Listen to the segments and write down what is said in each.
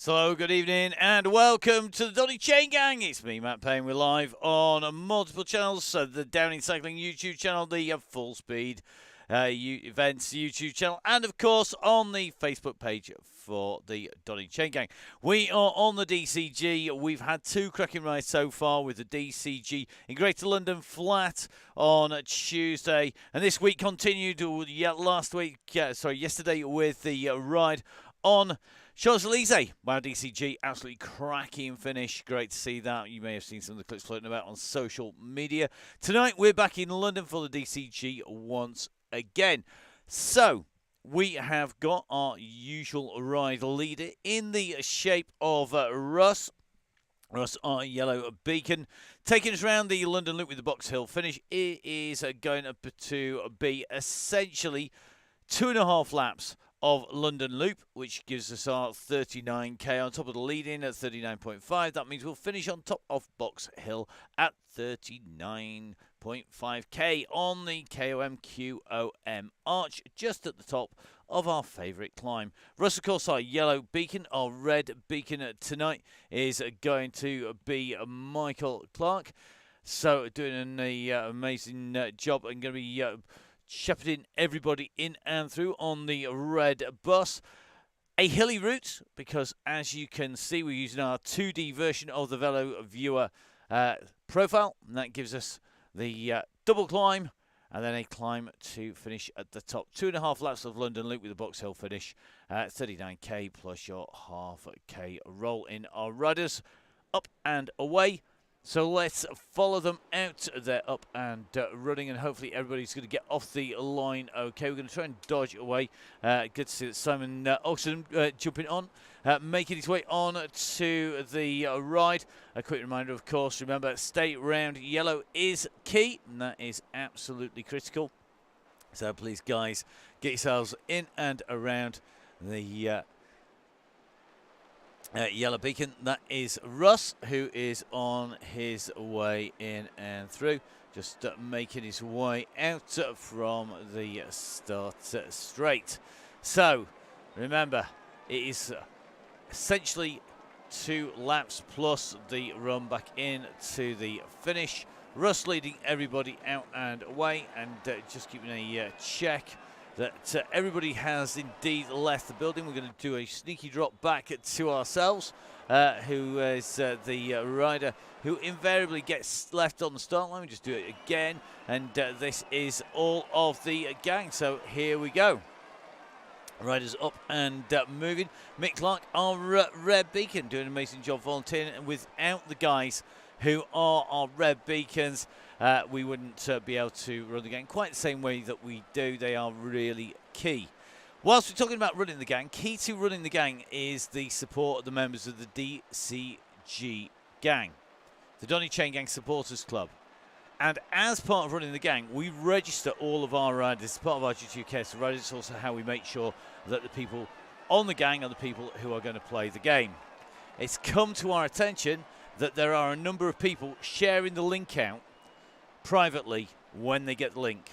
So, good evening and welcome to the Donny Chaingang. It's me, Matt Payne. We're live on multiple channels. So, the Downey Cycling YouTube channel, the Full Speed Events YouTube channel, and of course on the Facebook page for the Donny Chaingang. We are on the DCG. We've had two cracking rides so far with the DCG in Greater London Flat on Tuesday, and this week continued yesterday with the ride on Champs-Elysees. Wow, DCG, absolutely cracking finish. Great to see that. You may have seen some of the clips floating about on social media. Tonight, we're back in London for the DCG once again. So, we have got our usual ride leader in the shape of Russ. Russ, our yellow beacon, taking us around the London Loop with the Box Hill finish. It is going to be essentially 2.5 laps of London Loop, which gives us our 39k on top of the lead-in at 39.5. That means we'll finish on top of Box Hill at 39.5k on the KOM arch, just at the top of our favourite climb. Russ, of course, our yellow beacon. Our red beacon tonight is going to be Michael Clark. So doing an amazing job and going to be shepherding everybody in and through on the red bus. A hilly route, because as you can see, we're using our 2D version of the Velo Viewer profile, and that gives us the double climb and then a climb to finish at the top. 2.5 laps of London Loop with a Box Hill finish at 39k plus your half k roll in. Our riders up and away. So let's follow them out. They're up and running, and hopefully everybody's going to get off the line okay. We're going to try and dodge away. Good to see that Simon Oxen jumping on, making his way on to the ride. A quick reminder, of course, remember, stay round yellow is key, and that is absolutely critical. So please, guys, get yourselves in and around the yellow beacon. That is Russ, who is on his way in and through, just making his way out from the start straight. So remember, it is essentially 2 laps plus the run back in to the finish. Russ leading everybody out and away, and just keeping a check that everybody has indeed left the building. We're going to do a sneaky drop back to ourselves, who is the rider who invariably gets left on the start line. We just do it again, and this is all of the gang. So here we go. Riders up and moving. Mick Clark, our red beacon, doing an amazing job volunteering, and without the guys who are our red beacons, we wouldn't be able to run the gang quite the same way that we do. They are really key. Whilst we're talking about running the gang, key to running the gang is the support of the members of the DCG gang, the Donny Chaingang Supporters Club. And as part of running the gang, we register all of our riders. It's part of our duty of care to riders. It's also how we make sure that the people on the gang are the people who are going to play the game. It's come to our attention that there are a number of people sharing the link out privately when they get the link.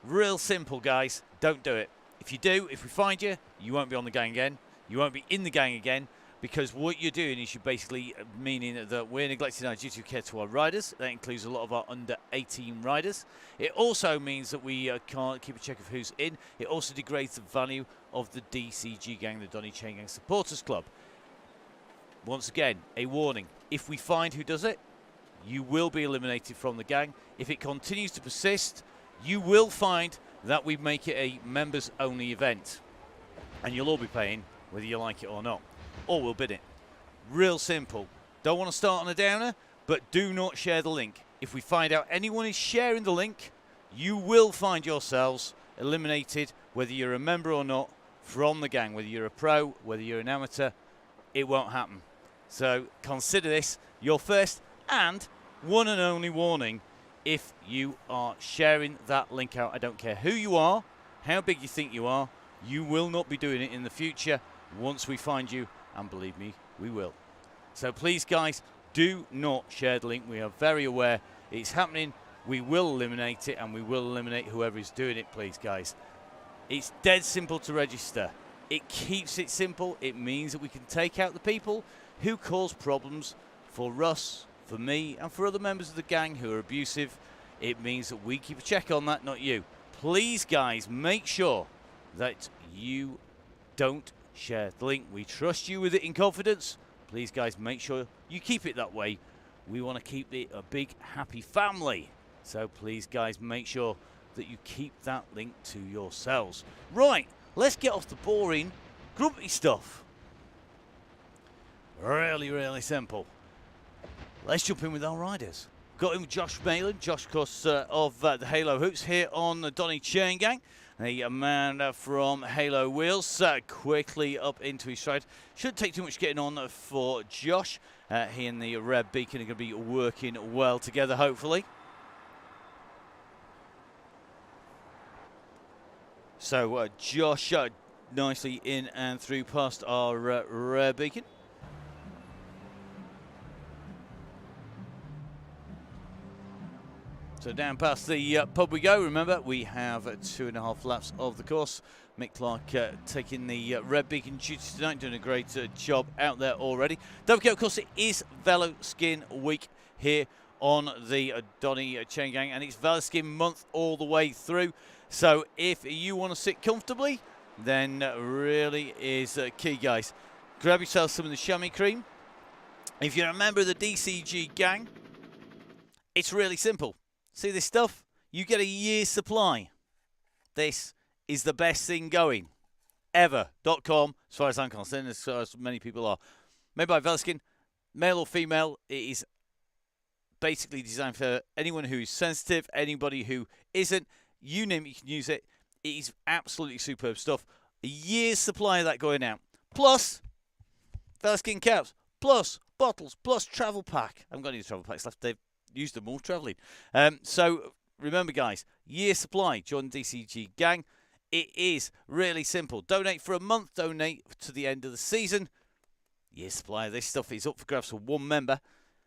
Real simple, guys. Don't do it. If you do, if we find you, you won't be on the gang again. You won't be in the gang again, because what you're doing is you're basically meaning that we're neglecting our duty of care to our riders. That includes a lot of our under 18 riders. It also means that we can't keep a check of who's in. It also degrades the value of the DCG gang, the Donny Chaingang Supporters Club. Once again, a warning. If we find who does it, you will be eliminated from the gang. If it continues to persist, you will find that we make it a members-only event. And you'll all be paying, whether you like it or not. Or we'll bid it. Real simple. Don't want to start on a downer, but do not share the link. If we find out anyone is sharing the link, you will find yourselves eliminated, whether you're a member or not, from the gang. Whether you're a pro, whether you're an amateur, it won't happen. So consider this your first and one and only warning. If you are sharing that link out, I don't care who you are, how big you think you are, you will not be doing it in the future once we find you, and believe me, we will. So please, guys, do not share the link. We are very aware it's happening. We will eliminate it, and we will eliminate whoever is doing it, please, guys. It's dead simple to register. It keeps it simple. It means that we can take out the people who cause problems for Russ, for me, and for other members of the gang who are abusive. It means that we keep a check on that, not you. Please, guys, make sure that you don't share the link. We trust you with it in confidence. Please, guys, make sure you keep it that way. We want to keep it a big, happy family. So please, guys, make sure that you keep that link to yourselves. Right, let's get off the boring, grumpy stuff. Really, really simple. Let's jump in with our riders. Got in with Josh Malin. Josh, of course, of the Halo Hoops here on the Donny Chaingang. A man from Halo Wheels, quickly up into his stride. Shouldn't take too much getting on for Josh. He and the Red Beacon are going to be working well together, hopefully. So Josh nicely in and through past our Red Beacon. So down past the pub we go. Remember, we have 2.5 laps of the course. Mick Clark taking the Red Beacon duty tonight, doing a great job out there already. Don't forget, of course, it is Velo Skin Week here on the Donny Chaingang, and it's Velo Skin month all the way through. So if you want to sit comfortably, then really is key, guys. Grab yourself some of the chamois cream. If you're a member of the DCG gang, it's really simple. See this stuff? You get a year's supply. This is the best thing going ever.com, as far as I'm concerned, as far as many people are. Made by Velskin, male or female. It is basically designed for anyone who is sensitive, anybody who isn't. You name it, you can use it. It is absolutely superb stuff. A year's supply of that going out. Plus, Velskin caps. Plus, bottles. Plus, travel pack. I haven't got any travel packs left. They've used them all travelling. So remember, guys, year supply. Join the DCG gang. It is really simple. Donate for a month. Donate to the end of the season. Year supply of this stuff is up for grabs for one member.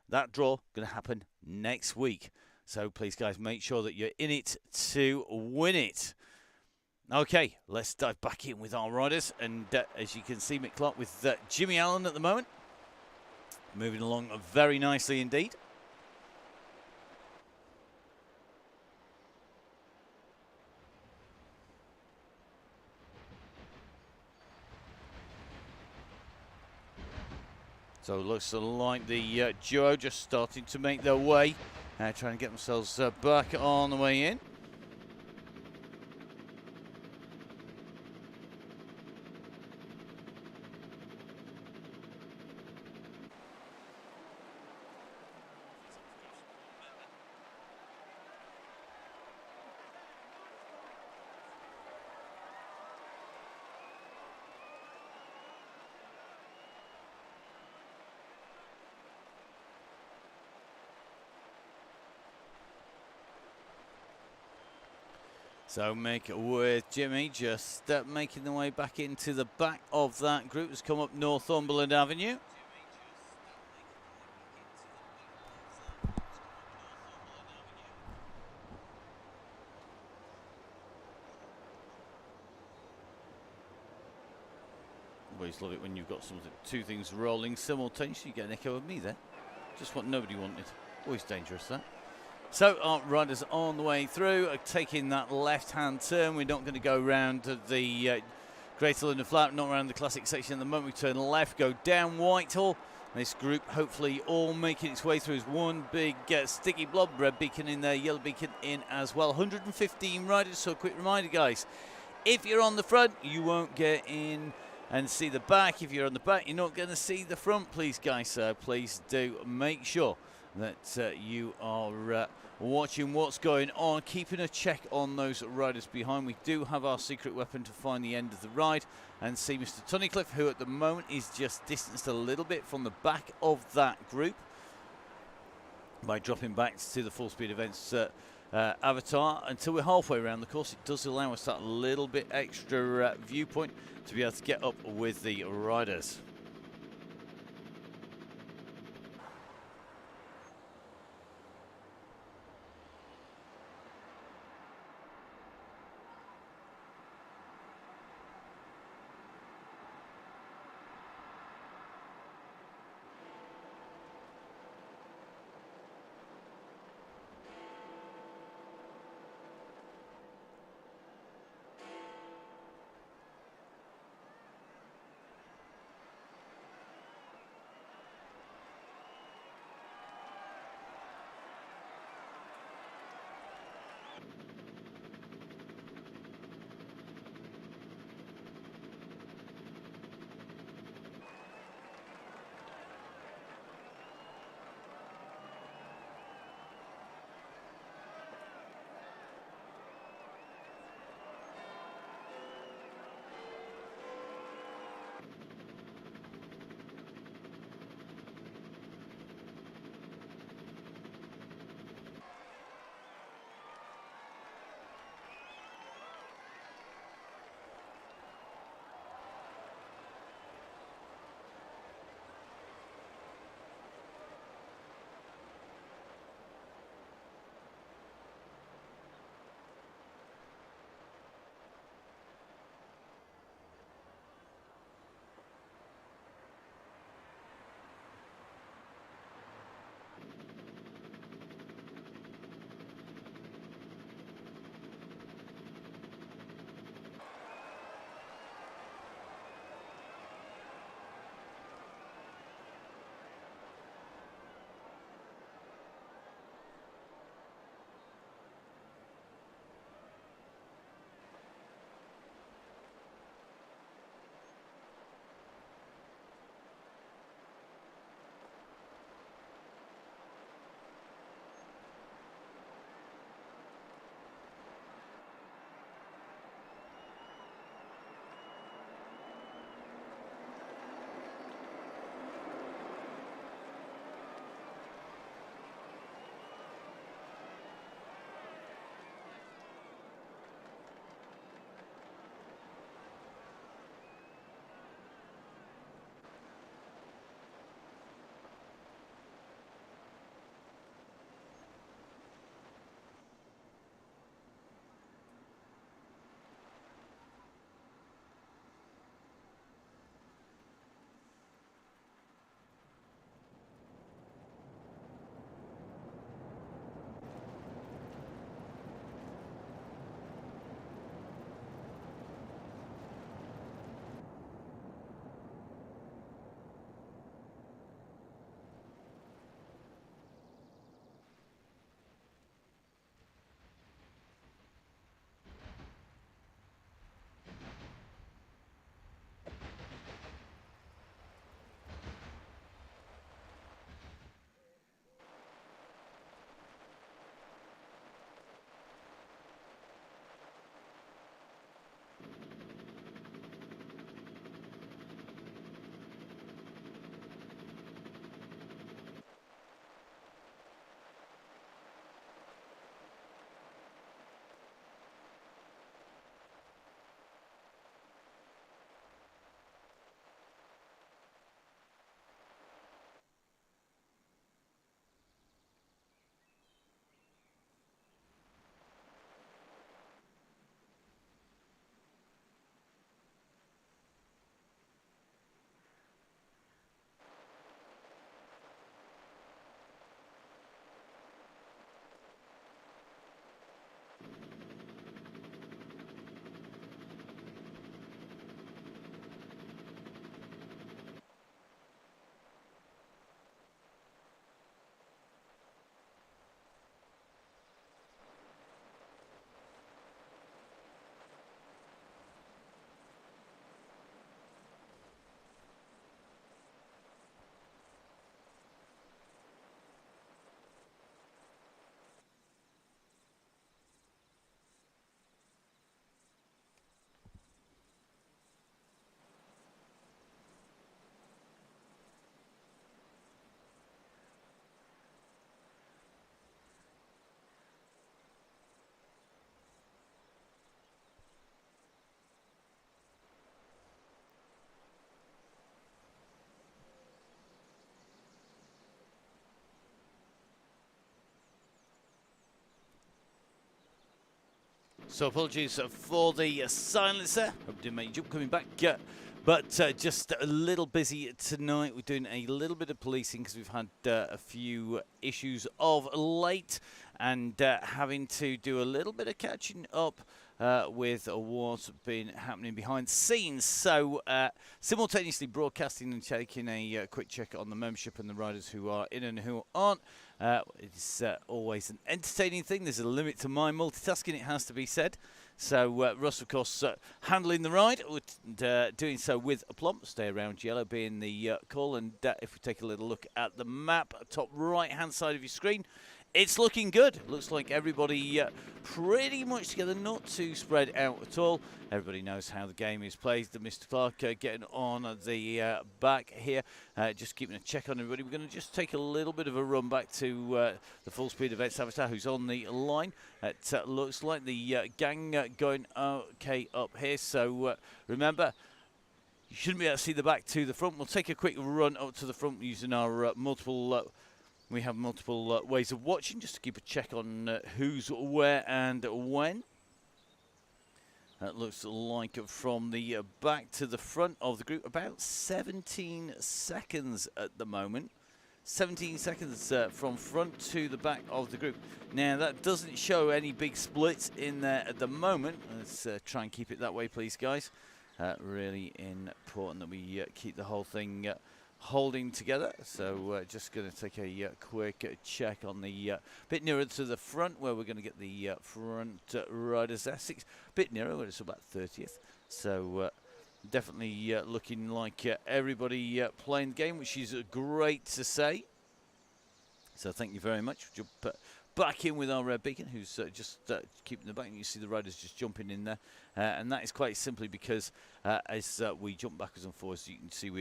That draw going to happen next week. So please, guys, make sure that you're in it to win it. Okay, let's dive back in with our riders. And as you can see, Mick Clark with Jimmy Allen at the moment. Moving along very nicely indeed. So it looks like the duo just starting to make their way, trying to get themselves back on the way in. So Mick with Jimmy just making the way back into the back of that group. Has come up Northumberland Avenue. Always love it when you've got two things rolling simultaneously. You get an echo of me there. Just what nobody wanted. Always dangerous, that. So our riders on the way through, taking that left-hand turn. We're not going to go round the Greater London Flat, not around the classic section at the moment. We turn left, go down Whitehall. This group hopefully all making its way through as one big sticky blob. Red Beacon in there, Yellow Beacon in as well. 115 riders, so a quick reminder, guys. If you're on the front, you won't get in and see the back. If you're on the back, you're not going to see the front, please, guys. Please do make sure that you are watching what's going on, keeping a check on those riders behind. We do have our secret weapon to find the end of the ride and see Mr. Tunnicliffe, who at the moment is just distanced a little bit from the back of that group by dropping back to the full speed events avatar until we're halfway around the course. It does allow us that little bit extra viewpoint to be able to get up with the riders. So apologies for the silence there. Hope didn't make you jump coming back. But just a little busy tonight. We're doing a little bit of policing because we've had a few issues of late, and having to do a little bit of catching up with what's been happening behind the scenes. So simultaneously broadcasting and taking a quick check on the membership and the riders who are in and who aren't. It's always an entertaining thing. There's a limit to my multitasking, it has to be said. So Russ, of course, handling the ride, doing so with aplomb. Stay around yellow being the call. And if we take a little look at the map, top right-hand side of your screen, it's looking good. Looks like everybody pretty much together, not too spread out at all. Everybody knows how the game is played. The Mr. Clark getting on the back here, just keeping a check on everybody. We're going to just take a little bit of a run back to the full speed of Ed's Avatar, who's on the line. It looks like the gang going okay up here. So remember, you shouldn't be able to see the back to the front. We'll take a quick run up to the front using our multiple. We have multiple ways of watching, just to keep a check on who's where and when. That looks like from the back to the front of the group, about 17 seconds at the moment. 17 seconds from front to the back of the group. Now, that doesn't show any big splits in there at the moment. Let's try and keep it that way, please, guys. Really important that we keep the whole thing holding together. So just going to take a quick check on the bit nearer to the front, where we're going to get the front riders there. Bit nearer, where it's about 30th. So definitely looking like everybody playing the game, which is great to say. So thank you very much. Jump back in with our red beacon, who's just keeping the back. You see the riders just jumping in there, and that is quite simply because as we jump backwards and forwards, you can see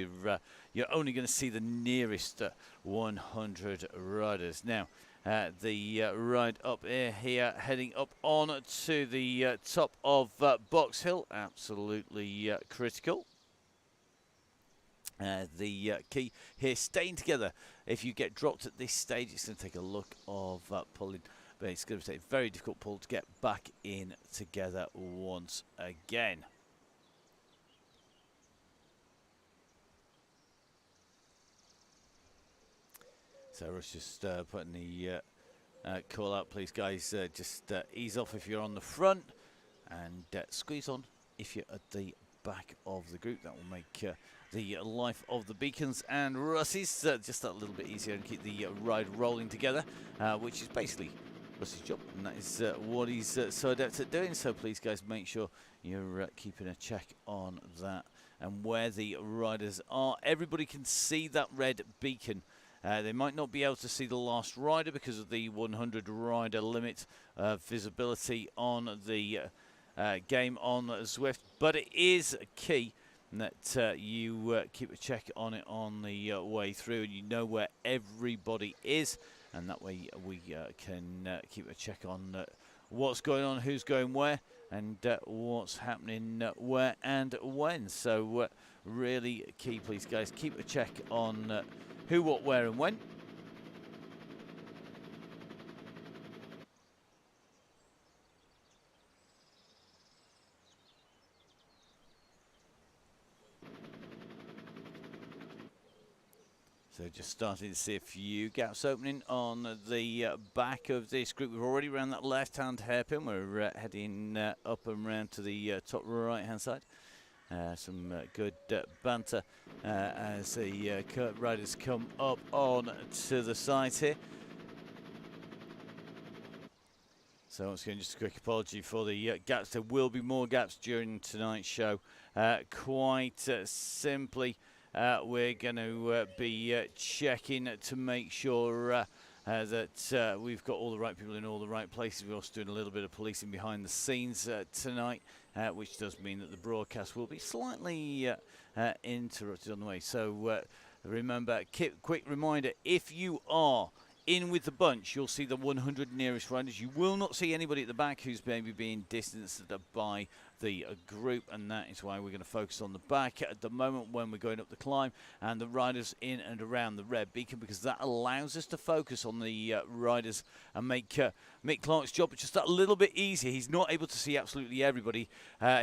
you're only going to see the nearest 100 riders. Now, the ride up here, heading up on to the top of Box Hill, absolutely critical. The key here, staying together. If you get dropped at this stage, it's going to take a look of pulling, but it's going to take a very difficult pull to get back in together once again. So Russ just putting the call out, please, guys. Just ease off if you're on the front, and squeeze on if you're at the back of the group. That will make the life of the beacons and Russ's just that little bit easier, and keep the ride rolling together, which is basically Russ's job, and that is what he's so adept at doing. So please, guys, make sure you're keeping a check on that and where the riders are. Everybody can see that red beacon. They might not be able to see the last rider because of the 100 rider limit visibility on the game on Zwift, but it is key that you keep a check on it on the way through, and you know where everybody is, and that way we can keep a check on what's going on, who's going where, and what's happening where and when. So really key, please, guys, keep a check on who, what, where and when. So just starting to see a few gaps opening on the back of this group. We've already ran that left-hand hairpin. We're heading up and round to the top right-hand side. Some good banter as the riders come up on to the side here. So once again, just a quick apology for the gaps. There will be more gaps during tonight's show. Quite simply, we're going to be checking to make sure that we've got all the right people in all the right places. We're also doing a little bit of policing behind the scenes tonight, which does mean that the broadcast will be slightly interrupted on the way. So remember, quick reminder, if you are in with the bunch, you'll see the 100 nearest riders. You will not see anybody at the back who's maybe being distanced by the group, and that is why we're going to focus on the back at the moment when we're going up the climb and the riders in and around the red beacon, because that allows us to focus on the riders and make Mick Clark's job just a little bit easier. He's not able to see absolutely everybody.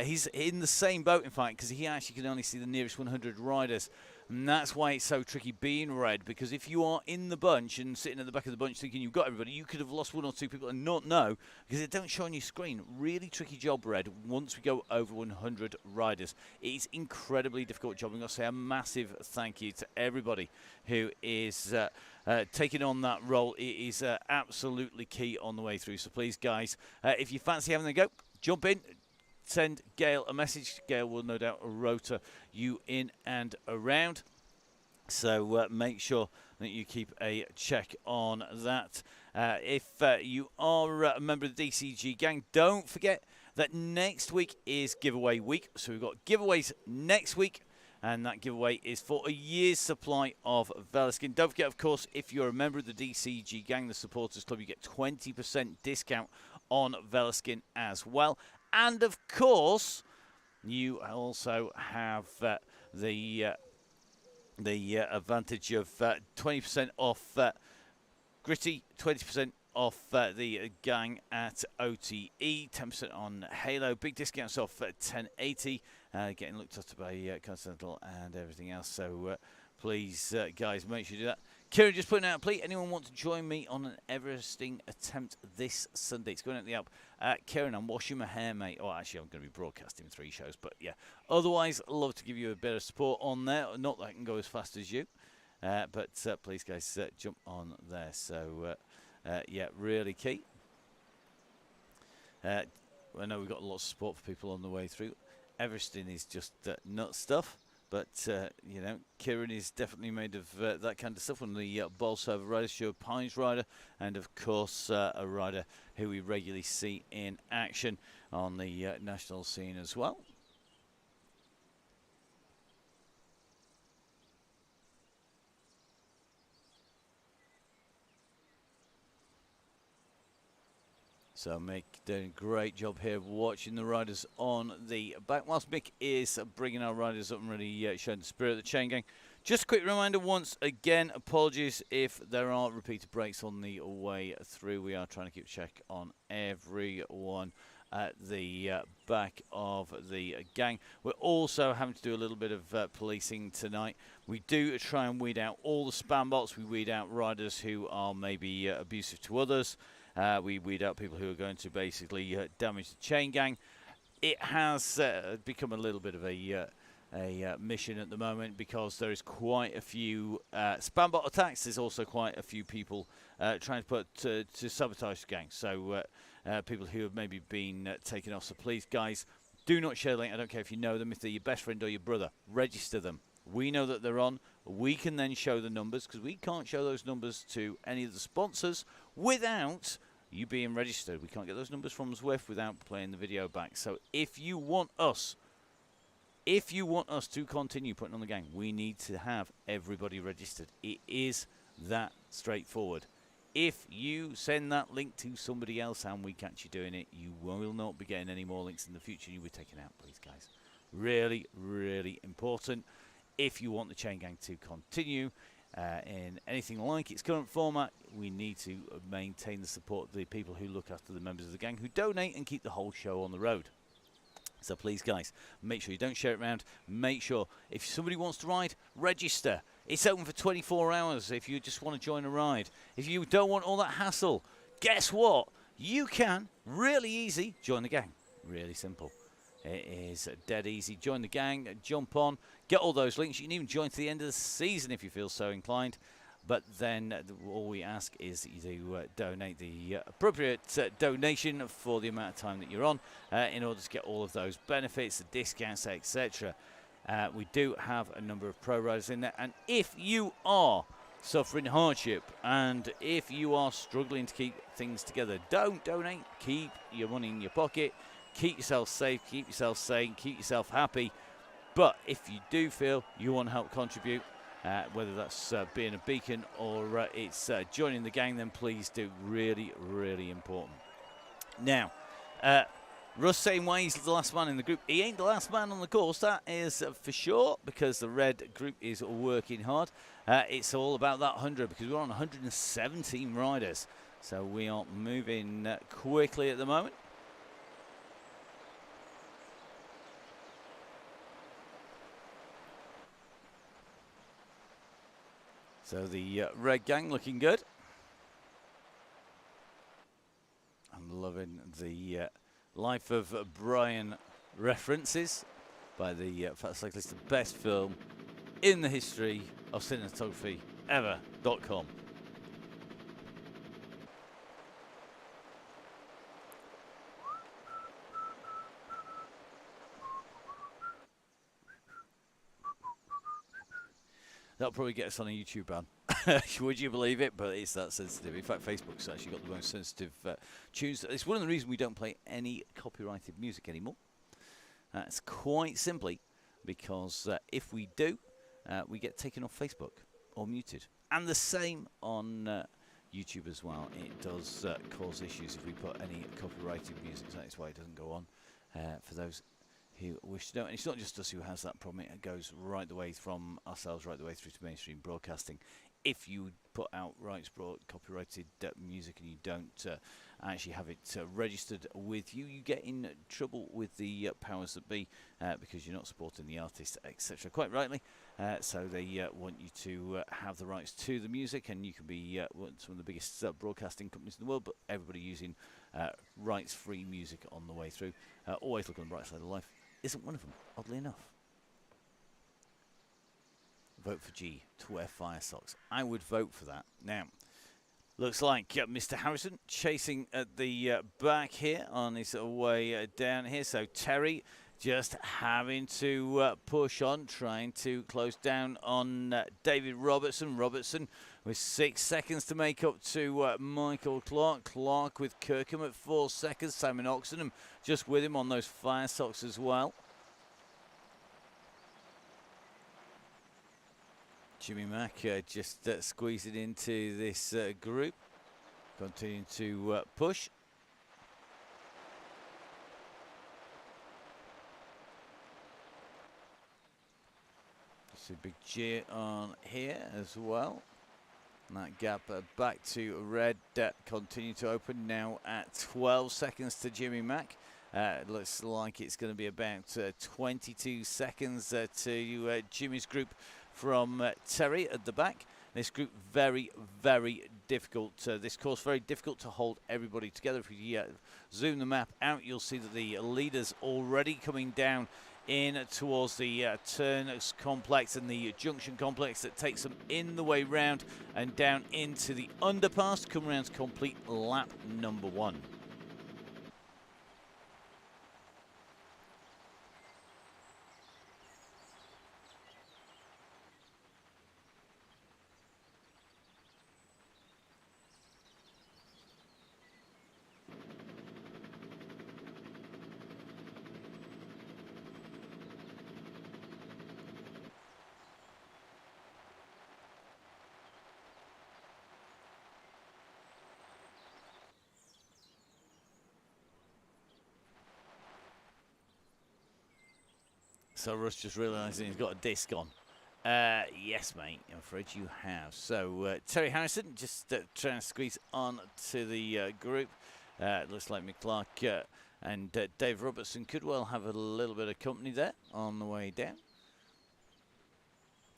He's in the same boat, in fact, because he actually can only see the nearest 100 riders. And that's why it's so tricky being red, because if you are in the bunch and sitting at the back of the bunch thinking you've got everybody, you could have lost 1 or 2 people and not know, because it don't show on your screen. Really tricky job, red, once we go over 100 riders. It's incredibly difficult job. I'm going to say a massive thank you to everybody who is taking on that role. It is absolutely key on the way through. So please, guys, if you fancy having a go, jump in. Send Gail a message. Gail will no doubt rota you in and around. So make sure that you keep a check on that. If you are a member of the DCG gang, don't forget that next week is giveaway week. So we've got giveaways next week, and that giveaway is for a year's supply of Velaskin. Don't forget, of course, if you're a member of the DCG gang, the Supporters Club, you get 20% discount on Velaskin as well. And, of course, you also have the advantage of 20% off Gritty, 20% off the gang at OTE, 10% on Halo, big discounts off 1080, getting looked after by Continental and everything else. So please, guys, make sure you do that. Kieran just putting out a plea. Anyone want to join me on an Everesting attempt this Sunday? It's going out the Alp. Kieran, I'm washing my hair, mate. Oh, actually, I'm going to be broadcasting 3 shows, but yeah. Otherwise, I'd love to give you a bit of support on there. Not that I can go as fast as you, but please, guys, jump on there. So, yeah, really key. I know we've got a lot of support for people on the way through. Everesting is just nut stuff. But, you know, Kieran is definitely made of that kind of stuff. One of the Bolsover riders, Joe Pines rider, and, of course, a rider who we regularly see in action on the national scene as well. So Mick doing a great job here watching the riders on the back. Whilst Mick is bringing our riders up and really showing the spirit of the Chaingang. Just a quick reminder once again, apologies if there are repeated breaks on the way through. We are trying to keep check on everyone at the back of the gang. We're also having to do a little bit of policing tonight. We do try and weed out all the spam bots. We weed out riders who are maybe abusive to others. We weed out people who are going to basically damage the Chaingang. It has become a little bit of a mission at the moment, because there is quite a few spam bot attacks. There's also quite a few people trying to sabotage the gang. So people who have maybe been taken off. So please, guys, do not share the link. I don't care if you know them. If they're your best friend or your brother, register them. We know that they're on. We can then show the numbers, because we can't show those numbers to any of the sponsors without you being registered. We can't get those numbers from Zwift without playing the video back. So if you want us to continue putting on the gang, we need to have everybody registered. It is that straightforward. If you send that link to somebody else and we catch you doing it, you will not be getting any more links in the future. You will be taken out, please, guys. Really, really important. If you want the Chaingang to continue in anything like its current format, we need to maintain the support of the people who look after the members of the gang, who donate and keep the whole show on the road. So please, guys, make sure you don't share it around. Make sure if somebody wants to ride, register. It's open for 24 hours if you just want to join a ride. If you don't want all that hassle, guess what? You can, really easy, join the gang. Really simple. It is dead easy. Join the gang, jump on, get all those links. You can even join to the end of the season if you feel so inclined. But then all we ask is you donate the appropriate donation for the amount of time that you're on in order to get all of those benefits, the discounts, etc. We do have a number of pro riders in there. And if you are suffering hardship and if you are struggling to keep things together, don't donate. Keep your money in your pocket. Keep yourself safe, keep yourself sane, keep yourself happy. But if you do feel you want to help contribute, whether that's being a beacon or it's joining the gang, then please do. Really, really important. Now, Russ same way, he's the last man in the group. He ain't the last man on the course, that is for sure, because the red group is working hard. It's all about that 100, because we're on 117 riders. So we are moving quickly at the moment. So the red gang looking good. I'm loving the Life of Brian references by the Fat Cyclist, the best film in the history of cinematography ever.com. That'll probably get us on a YouTube ban. Would you believe it? But it's that sensitive. In fact, Facebook's actually got the most sensitive tunes. It's one of the reasons we don't play any copyrighted music anymore. It's quite simply because if we do, we get taken off Facebook or muted. And the same on YouTube as well. It does cause issues if we put any copyrighted music. So that's why it doesn't go on for those who wish to know. And it's not just us who has that problem. It goes right the way from ourselves, right the way through to mainstream broadcasting. If you put out copyrighted music and you don't actually have it registered with you, you get in trouble with the powers that be because you're not supporting the artist, etc. Quite rightly. So they want you to have the rights to the music, and you can be some of the biggest broadcasting companies in the world, but everybody using rights-free music on the way through. Always look on the bright side of life. Isn't one of them, oddly enough. Vote for G to wear fire socks. I would vote for that. Now, looks like Mr. Harrison chasing at the back here on his way down here. So Terry just having to push on, trying to close down on David Robertson. Robertson with 6 seconds to make up to Michael Clark. Clark with Kirkham at 4 seconds. Simon Oxenham just with him on those fire socks as well. Jimmy Mack just squeezing into this group, continuing to push. Just a big G on here as well. And that gap back to red continue to open now at 12 seconds to Jimmy Mack. It looks like it's going to be about 22 seconds to Jimmy's group from Terry at the back. This group very, very difficult. This course very difficult to hold everybody together. If you zoom the map out, you'll see that the leaders already coming down in towards the turns complex and the junction complex that takes them in the way round and down into the underpass. Come around to complete lap number 1. So Russ just realising he's got a disc on. Yes, mate, I'm afraid you have. So Terry Harrison just trying to squeeze on to the group. Looks like McClark and Dave Robertson could well have a little bit of company there on the way down.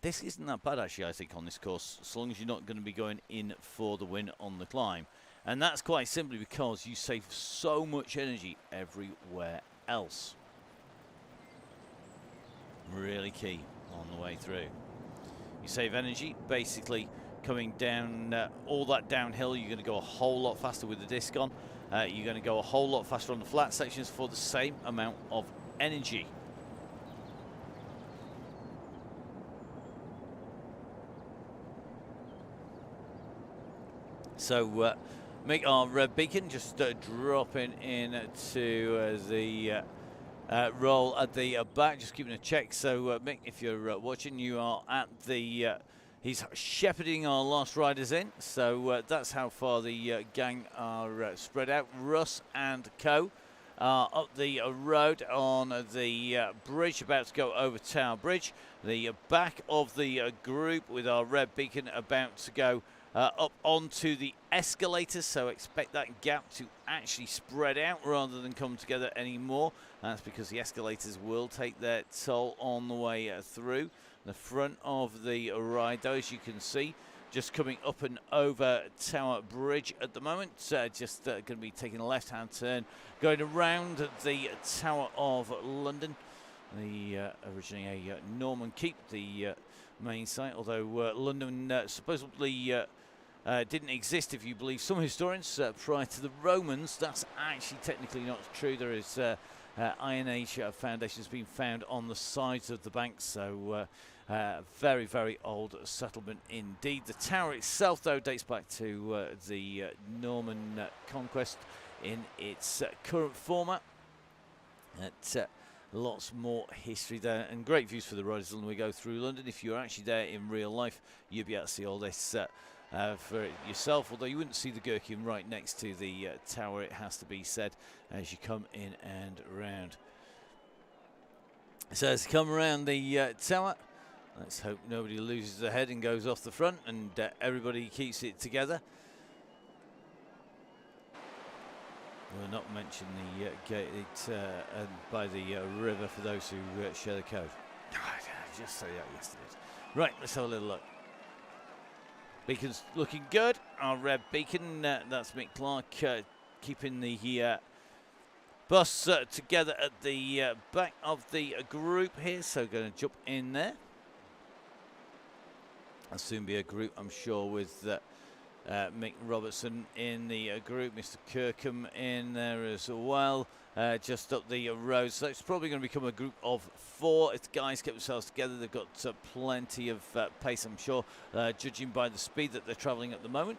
This isn't that bad, actually, I think, on this course, as long as you're not going to be going in for the win on the climb. And that's quite simply because you save so much energy everywhere else. Really key on the way through. You save energy basically coming down all that downhill. You're going to go a whole lot faster with the disc on. You're going to go a whole lot faster on the flat sections for the same amount of energy. So make our beacon just dropping in to the roll at the back, just keeping a check. So Mick, if you're watching, you are at the he's shepherding our last riders in, so that's how far the gang are spread out. Russ and co up the road on the bridge, about to go over Tower Bridge. The back of the group with our red beacon about to go up onto the escalators, so expect that gap to actually spread out rather than come together anymore. That's because the escalators will take their toll on the way through. The front of the ride, though, as you can see, just coming up and over Tower Bridge at the moment. Just going to be taking a left-hand turn, going around the Tower of London. Originally a Norman keep, the main site, although London supposedly didn't exist, if you believe some historians, prior to the Romans. That's actually technically not true. There is Iron Age foundations being found on the sides of the banks, so very, very old settlement indeed. The tower itself, though, dates back to the Norman conquest in its current format. Lots more history there, and great views for the riders when we go through London. If you're actually there in real life, you'll be able to see all this for yourself, although you wouldn't see the Gherkin right next to the tower, it has to be said, as you come in and around. So as you come around the tower, let's hope nobody loses their head and goes off the front, and everybody keeps it together. We'll not mention the gate by the river for those who share the code. I just said that yesterday. Right, let's have a little look. Beacon's looking good. Our red beacon, that's Mick Clark, keeping the bus together at the back of the group here. So going to jump in there. I'll soon be a group, I'm sure, with Mick Robertson in the group, Mr. Kirkham in there as well, just up the road. So it's probably going to become a group of 4 if the guys get themselves together. They've got plenty of pace, I'm sure, judging by the speed that they're travelling at the moment.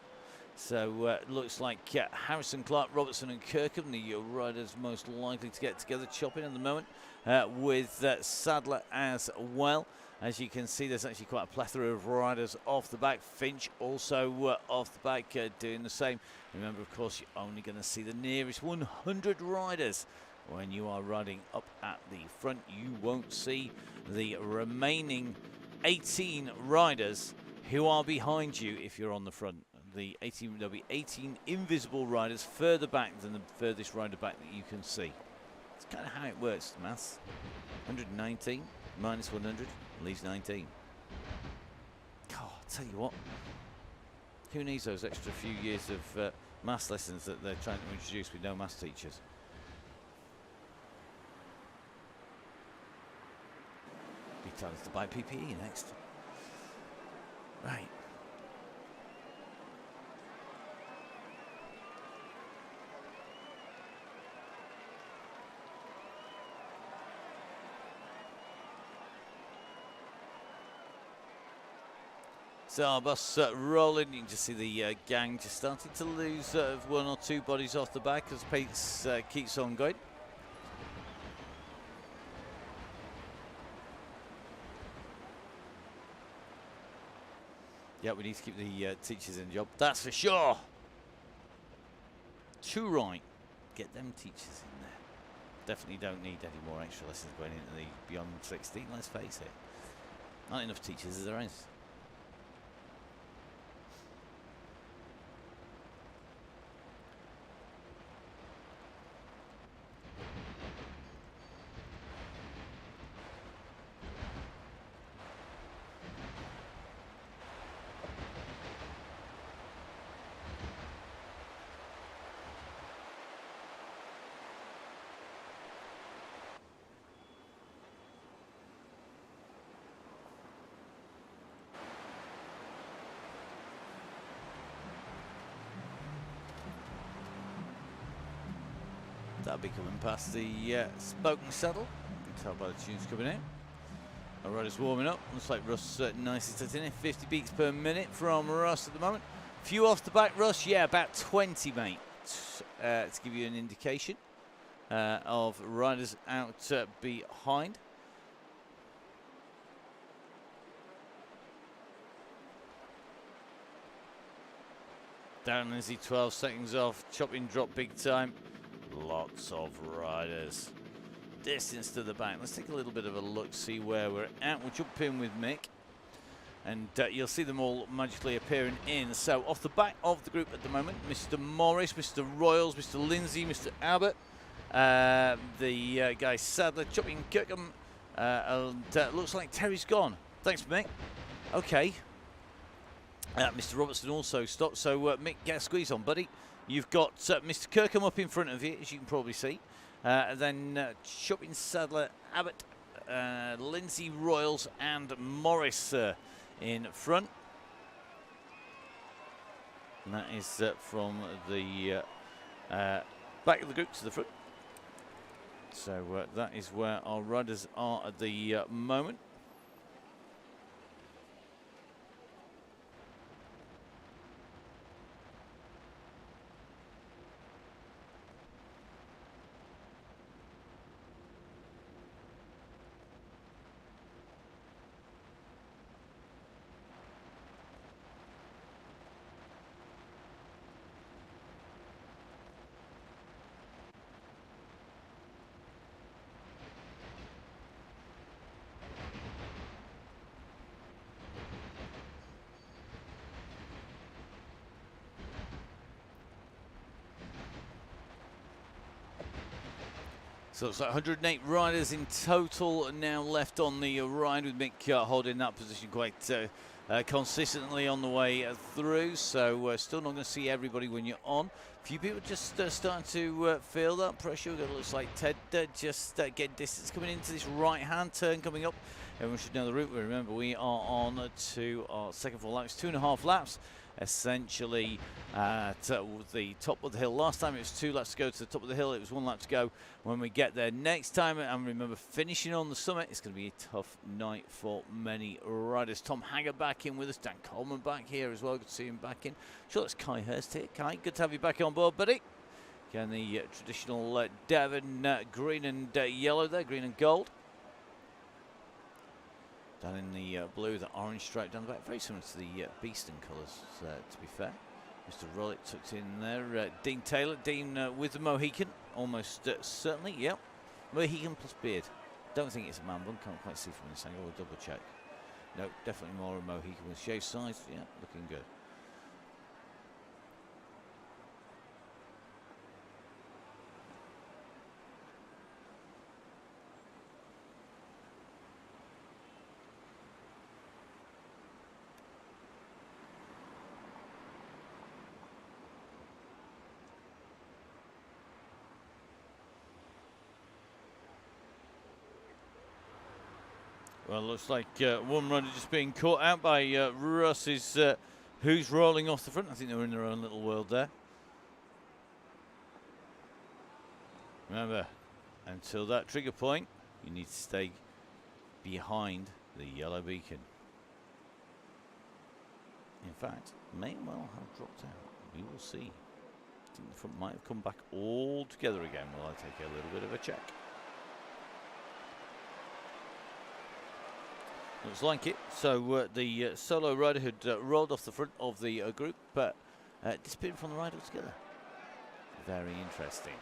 So it looks like Harrison, Clark, Robertson and Kirkham, the riders most likely to get together, chopping at the moment, with Sadler as well. As you can see, there's actually quite a plethora of riders off the back. Finch also off the back, doing the same. Remember, of course, you're only going to see the nearest 100 riders when you are riding up at the front. You won't see the remaining 18 riders who are behind you if you're on the front. There'll be 18 invisible riders further back than the furthest rider back that you can see. It's kind of how it works, the maths. 119 minus 100 leaves 19. God, I'll tell you what. Who needs those extra few years of maths lessons that they're trying to introduce with no maths teachers? Be telling us to buy PPE next. Right. So our bus rolling. You can just see the gang just starting to lose 1 or 2 bodies off the back as pace keeps on going. Yeah, we need to keep the teachers in the job, that's for sure. Too right. Get them teachers in there. Definitely don't need any more extra lessons going into the beyond 16, let's face it. Not enough teachers as there is. That'll be coming past the spoken saddle. You can tell by the tunes coming out. Our rider's warming up. Looks like Russ nicely set in. 50 beats per minute from Russ at the moment. Few off the back, Russ. Yeah, about 20, mate. To give you an indication of riders out behind. Down Lindsay, 12 seconds off. Chopping drop big time. Lots of riders. Distance to the back. Let's take a little bit of a look, see where we're at. We'll jump in with Mick, and you'll see them all magically appearing in. So off the back of the group at the moment, Mr. Morris, Mr. Royals, Mr. Lindsay, Mr. Abbott, the guy Sadler, Chopping Kirkham, and looks like Terry's gone. Thanks, Mick. Okay. Mr. Robertson also stopped, so Mick, get a squeeze on, buddy. You've got Mr. Kirkham up in front of you, as you can probably see. Then Chopping, Sadler, Abbott, Lindsay, Royals, and Morris in front. And that is from the back of the group to the front. So that is where our riders are at the moment. So it's like 108 riders in total now left on the ride, with Mick holding that position quite consistently on the way through. So still not going to see everybody when you're on. A few people just starting to feel that pressure. It looks like Ted just getting distance coming into this right-hand turn coming up. Everyone should know the route. Remember, we are on to our second full lap. It's 2.5 laps. Essentially at the top of the hill. Last time it was 2 laps to go to the top of the hill. It was 1 lap to go when we get there next time. And remember, finishing on the summit, it's going to be a tough night for many riders. Tom Hager back in with us. Dan Coleman back here as well. Good to see him back in. Sure, that's Kai Hurst here. Kai, good to have you back on board, buddy. Again, the traditional Devon green and yellow there, green and gold. Down in the blue, the orange stripe down the back, very similar to the Beeston colours, to be fair. Mr. Rollitt tucked in there. Dean Taylor, Dean with the Mohican, almost certainly, yep. Mohican plus beard. Don't think it's a man bun, can't quite see from this angle, we'll double check. No, definitely more a Mohican with shaved sides, yeah, looking good. Well, looks like one rider just being caught out by Russ is who's rolling off the front. I think they were in their own little world there. Remember, until that trigger point, you need to stay behind the yellow beacon. In fact, may well have dropped out. We will see. I think the front might have come back all together again. Well, I'll take a little bit of a check. Looks like it. So the solo rider had rolled off the front of the group, but disappeared from the ride altogether. Very interesting.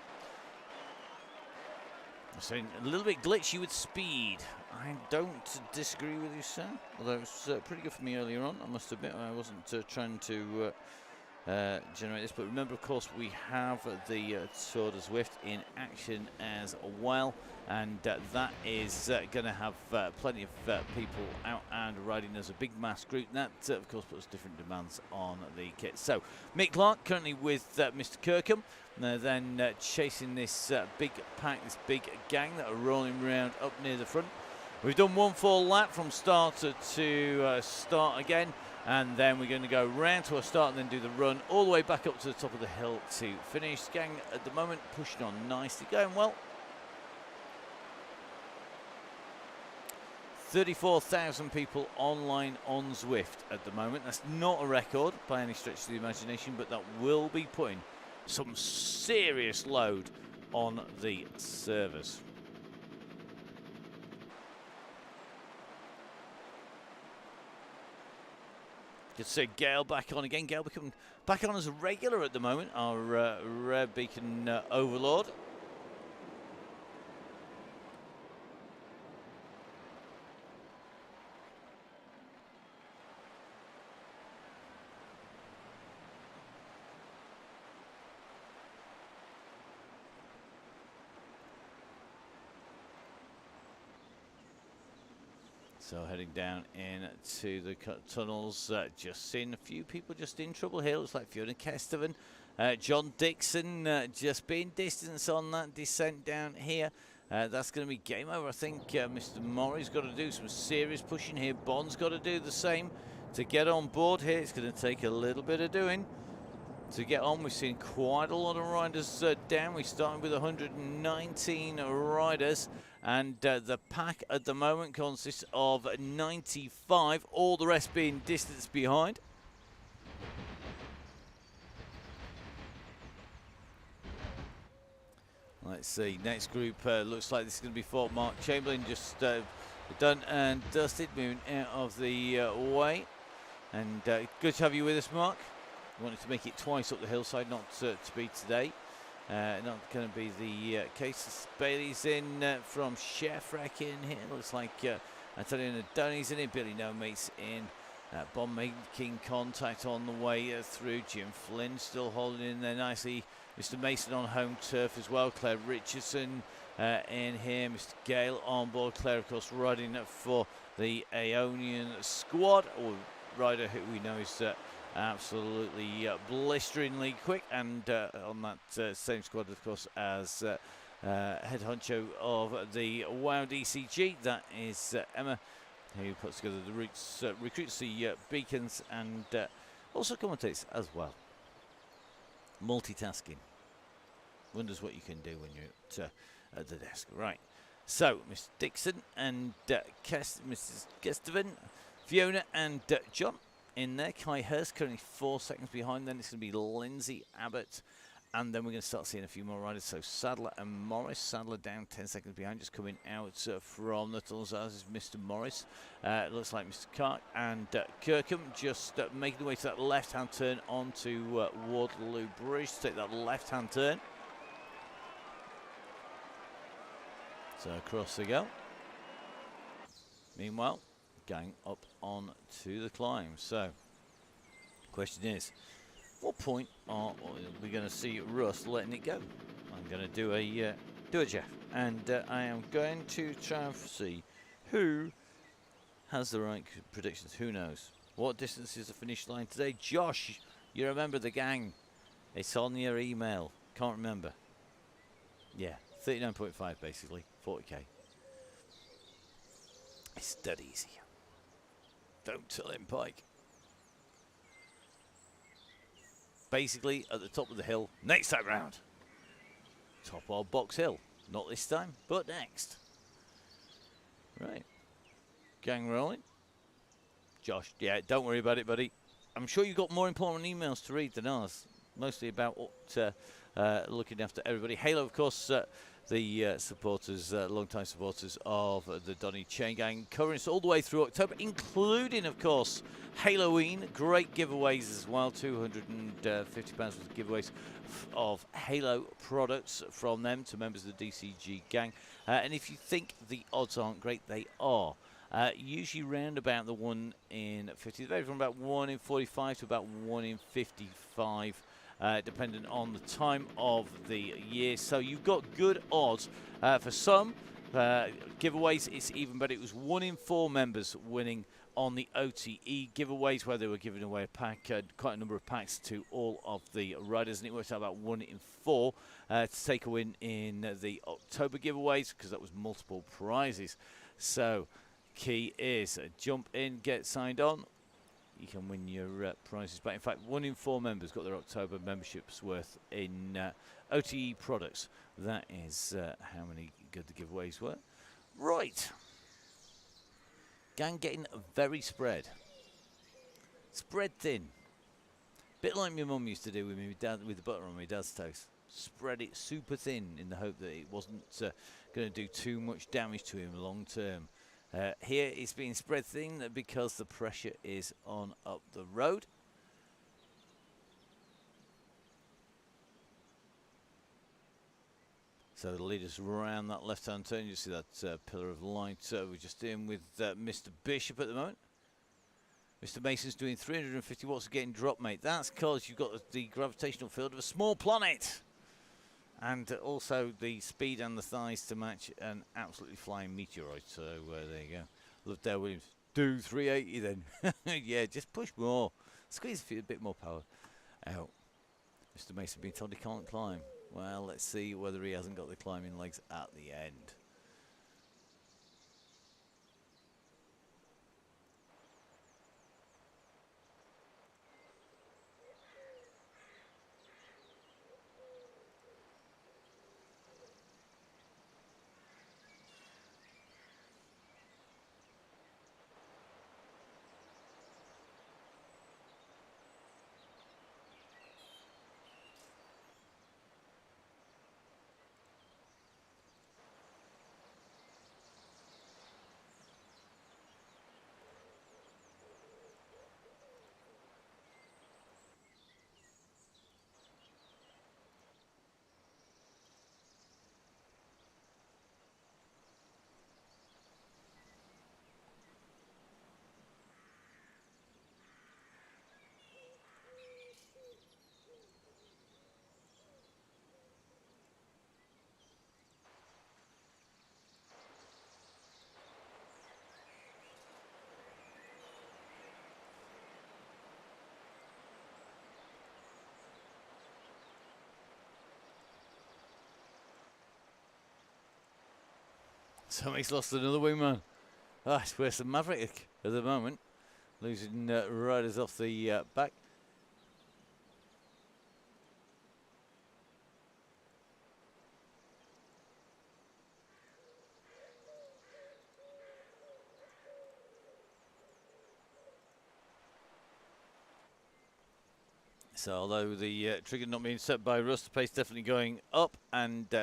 So a little bit glitchy with speed. I don't disagree with you, sir. Although it was pretty good for me earlier on, I must admit. I wasn't trying to generate this, but remember, of course, we have the Tour de Zwift in action as well, and that is going to have plenty of people out and riding as a big mass group. That, of course, puts different demands on the kit. So Mick Clark currently with Mr. Kirkham, then chasing this big pack, this big gang that are rolling around up near the front. We've done 1 full lap from start to start again. And then we're going to go round to a start and then do the run all the way back up to the top of the hill to finish. Gang at the moment pushing on nicely, going well. 34,000 people online on Zwift at the moment. That's not a record by any stretch of the imagination, but that will be putting some serious load on the servers. Good to see Gale back on again. Gale becoming back on as a regular at the moment, our Red Beacon overlord. So heading down into the tunnels, just seeing a few people just in trouble here. Looks like Fiona Kestevan, John Dixon just being distanced on that descent down here. That's going to be game over. I think Mr. Murray's got to do some serious pushing here. Bond's got to do the same to get on board here. It's going to take a little bit of doing to get on. We've seen quite a lot of riders down. We started with 119 riders, and the pack at the moment consists of 95, all the rest being distance behind. Let's see, next group looks like this is going to be Fort Mark Chamberlain, just done and dusted, moving out of the way. And good to have you with us, Mark. Wanted to make it twice up the hillside, not to be today. Not going to be the case. Bailey's in from Chefrek in here. Looks like Antonio Donny's in it. Billy No Mate's in. Bomb making contact on the way through. Jim Flynn still holding in there nicely. Mr. Mason on home turf as well. Claire Richardson in here. Mr. Gale on board. Claire, of course, riding for the Aeonian squad, or rider who we know is absolutely blisteringly quick, and on that same squad, of course, as head honcho of the WOW DCG, that is Emma, who puts together the routes, recruits the beacons, and also commentates as well. Multitasking. Wonders what you can do when you're at the desk. Right. So, Mr. Dixon and Mrs. Kestevan, Fiona and John in there. Kai Hurst currently 4 seconds behind. Then it's going to be Lindsay Abbott. And then we're going to start seeing a few more riders. So Sadler and Morris. Sadler down 10 seconds behind, just coming out from the tunnels, as is Mr. Morris. It looks like Mr. Clark and Kirkham just making the way to that left-hand turn onto Waterloo Bridge to take that left-hand turn. So across they go. Meanwhile, going up on to the climb. So, question is, what point are we going to see Russ letting it go? I'm going to do a Jeff, and I am going to try and see who has the right predictions. Who knows? What distance is the finish line today? Josh, you remember the gang? It's on your email. Can't remember. Yeah, 39.5 basically, 40k. It's dead easy. Don't tell him, Pike. Basically, at the top of the hill, next time round. Top of Box Hill. Not this time, but next. Right. Gang rolling. Josh, yeah, don't worry about it, buddy. I'm sure you've got more important emails to read than ours. Mostly about looking after everybody. Halo, of course, the supporters, long-time supporters of the Donny Chaingang, covering us all the way through October, including, of course, Halloween. Great giveaways as well, £250 worth of giveaways of Halo products from them to members of the DCG gang. And if you think the odds aren't great, they are. Usually round about the 1 in 50. They vary from about 1 in 45 to about 1 in 55. Depending on the time of the year. So you've got good odds. For some giveaways, it's even better. It was 1 in 4 members winning on the OTE giveaways, where they were giving away a pack, quite a number of packs to all of the riders, and it worked out about 1 in 4 to take a win in the October giveaways, because that was multiple prizes. So key is jump in, get signed on. You can win your prizes back. In fact, 1 in 4 members got their October memberships worth in OTE products. That is how many good the giveaways were. Right. Gang getting very spread. Spread thin. Bit like my mum used to do with me dad, with the butter on my dad's toast. Spread it super thin in the hope that it wasn't going to do too much damage to him long term. Here it's being spread thin because the pressure is on up the road. So the leader's around that left-hand turn. You see that pillar of light we're just in with Mr. Bishop at the moment. Mr. Mason's doing 350 watts of getting dropped, mate. That's because you've got the gravitational field of a small planet. And also the speed and the thighs to match an absolutely flying meteoroid. So there you go. Love Dale Williams. Do 380 then. Yeah, just push more. Squeeze a bit more power out. Mr. Mason being told he can't climb. Well, let's see whether he hasn't got the climbing legs at the end. So he's lost another wingman. Ah, it's worse than Maverick at the moment. Losing riders off the back. So although the trigger not being set by Russ, the pace definitely going up and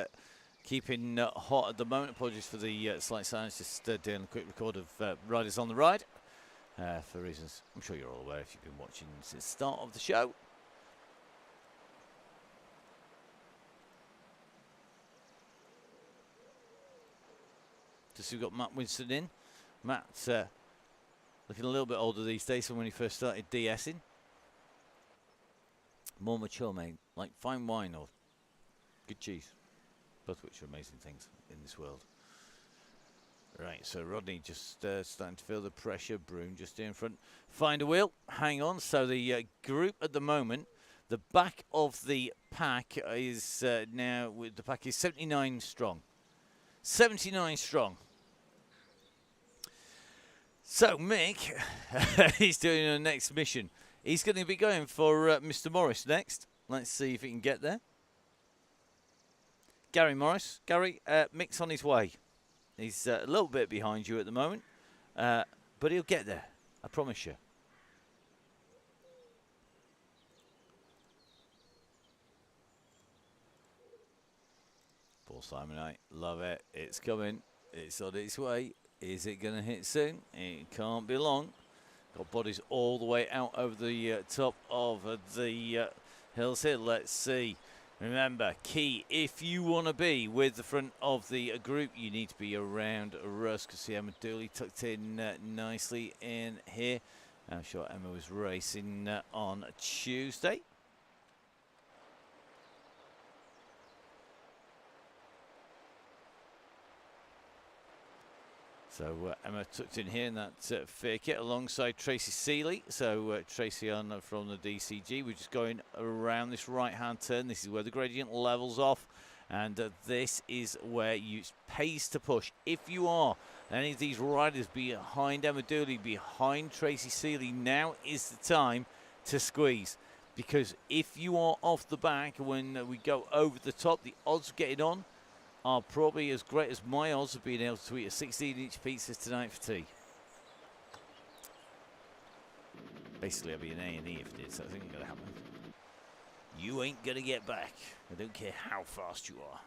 keeping hot at the moment. Apologies for the slight silence, just doing a quick record of riders on the ride. For reasons I'm sure you're all aware if you've been watching since the start of the show. Just we've got Matt Winston in. Matt's looking a little bit older these days than when he first started DSing. More mature, mate, like fine wine or good cheese, both which are amazing things in this world. Right, so Rodney just starting to feel the pressure. Broom just in front. Find a wheel. Hang on. So the group at the moment, the back of the pack is now, with the pack is 79 strong. 79 strong. So Mick, he's doing the next mission. He's going to be going for Mr. Morris next. Let's see if he can get there. Gary Morris. Gary, Mick's on his way. He's a little bit behind you at the moment, but he'll get there. I promise you. Paul Simon, I love it. It's coming. It's on its way. Is it going to hit soon? It can't be long. Got bodies all the way out over the top of the hills here. Let's see. Remember, key, if you want to be with the front of the group, you need to be around Russ. Because see Emma Dooley tucked in nicely in here. I'm sure Emma was racing on Tuesday. So Emma tucked in here in that fair kit alongside Tracy Seeley. So Tracy on from the DCG. We're just going around this right-hand turn. This is where the gradient levels off. And this is where you pays to push. If you are any of these riders behind Emma Dooley, behind Tracy Seeley, now is the time to squeeze. Because if you are off the back when we go over the top, the odds of getting on are probably as great as my odds of being able to eat a 16-inch pizza tonight for tea. Basically, I'll be an A&E if it did, so I think it's going to happen. You ain't going to get back. I don't care how fast you are.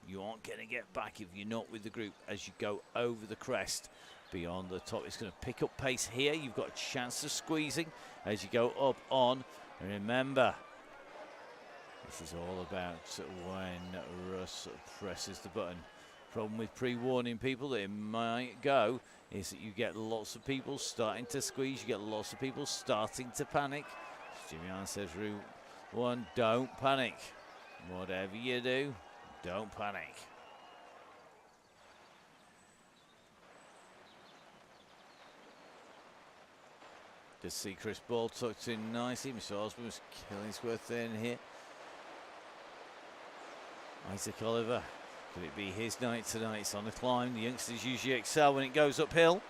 You aren't going to get back if you're not with the group as you go over the crest beyond the top. It's going to pick up pace here. You've got a chance of squeezing as you go up on. And remember, this is all about when Russ presses the button. Problem with pre-warning people that it might go is that you get lots of people starting to squeeze. You get lots of people starting to panic. Jimmy Allen says, Route 1, don't panic. Whatever you do, don't panic. Just see Chris Ball tucked in nicely. Mr. Osborne was Killingsworth in here. Isaac Oliver, could it be his night tonight? It's on the climb. The youngsters usually excel when it goes uphill.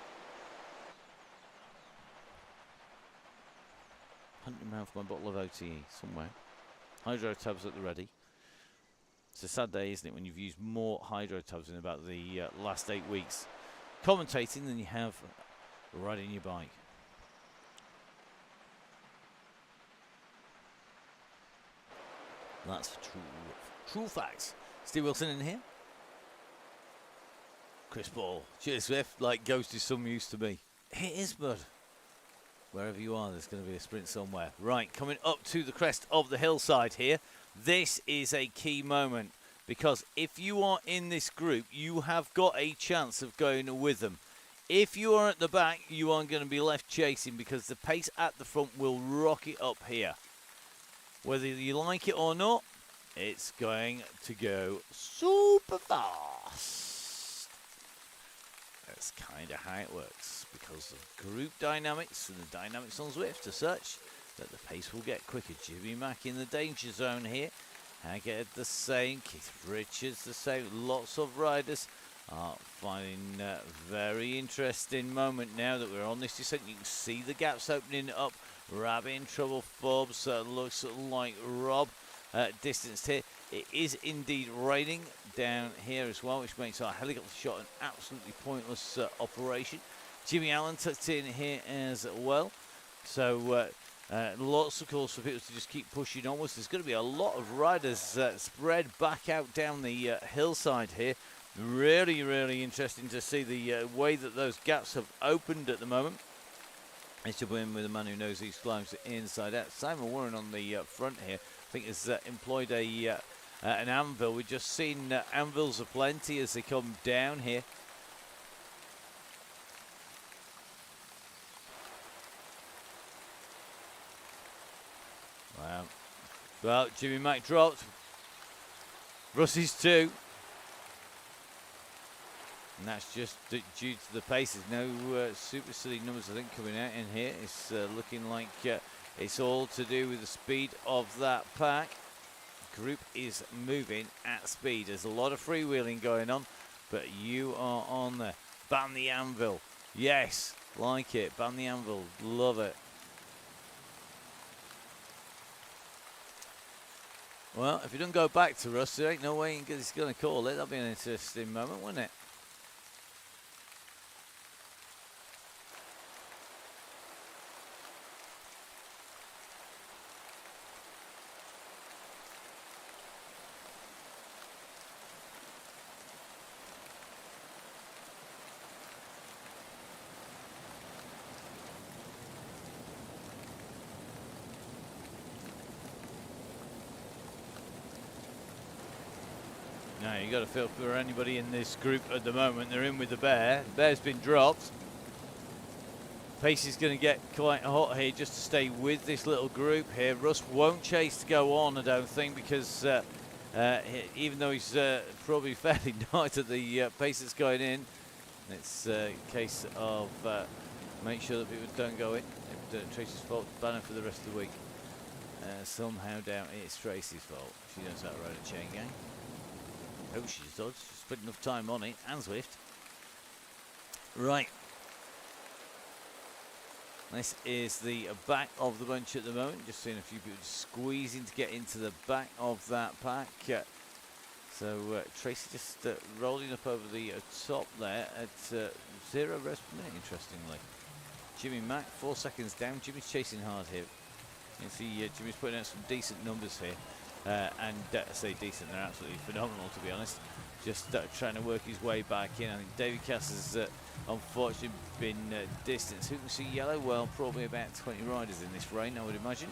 Hunting around for my bottle of OTE somewhere. Hydro tabs at the ready. It's a sad day, isn't it, when you've used more hydro tubs in about the last 8 weeks commentating than you have riding your bike. That's true facts. Steve Wilson in here. Chris Ball. Cheers, Swift. Like Ghost is some use to me. It is, bud. Wherever you are, there's going to be a sprint somewhere. Right, coming up to the crest of the hillside here. This is a key moment because if you are in this group, you have got a chance of going with them. If you are at the back, you are going to be left chasing because the pace at the front will rock it up here. Whether you like it or not, it's going to go super fast. That's kind of how it works because of group dynamics and the dynamics on Zwift are such that the pace will get quicker. Jimmy Mack in the danger zone here. Haggard the same. Keith Richards the same. Lots of riders are finding a very interesting moment now that we're on this descent. You can see the gaps opening up. Rab in trouble. Forbes looks like Rob distanced here. It is indeed raining down here as well, which makes our helicopter shot an absolutely pointless operation. Jimmy Allen tucked in here as well. So lots of calls for people to just keep pushing onwards. There's going to be a lot of riders spread back out down the hillside here. Really, really interesting to see the way that those gaps have opened at the moment. It's a win with a man who knows these climbs inside out. Simon Warren on the front here, I think, has employed an anvil. We've just seen anvils aplenty as they come down here. Wow. Well, Jimmy Mack dropped. Russie's too. And that's just due to the pace. There's no super silly numbers, I think, coming out in here. It's looking like it's all to do with the speed of that pack. Group is moving at speed. There's a lot of freewheeling going on, but you are on there. Ban the anvil. Yes, like it. Ban the anvil. Love it. Well, if you don't go back to Russ, there ain't no way he's going to call it. That'll be an interesting moment, wouldn't it? No, you got to feel for anybody in this group at the moment. They're in with the bear. The bear's been dropped. Pace is going to get quite hot here just to stay with this little group here. Russ won't chase to go on, I don't think, because even though he's probably fairly nice at the pace that's going in, it's a case of make sure that people don't go in. Tracy's fault, banner for the rest of the week. Somehow down, it's Tracy's fault. She knows how to ride a Chaingang. Oh, she does. She's put enough time on it. And Zwift. Right. This is the back of the bunch at the moment. Just seeing a few people squeezing to get into the back of that pack. So Tracy just rolling up over the top there at 0 rest per minute, interestingly. Jimmy Mack, 4 seconds down. Jimmy's chasing hard here. You can see Jimmy's putting out some decent numbers here. I say decent, they're absolutely phenomenal, to be honest. just trying to work his way back in. I think David Cass has unfortunately been distanced. Who can see yellow? Well, probably about 20 riders in this rain, I would imagine.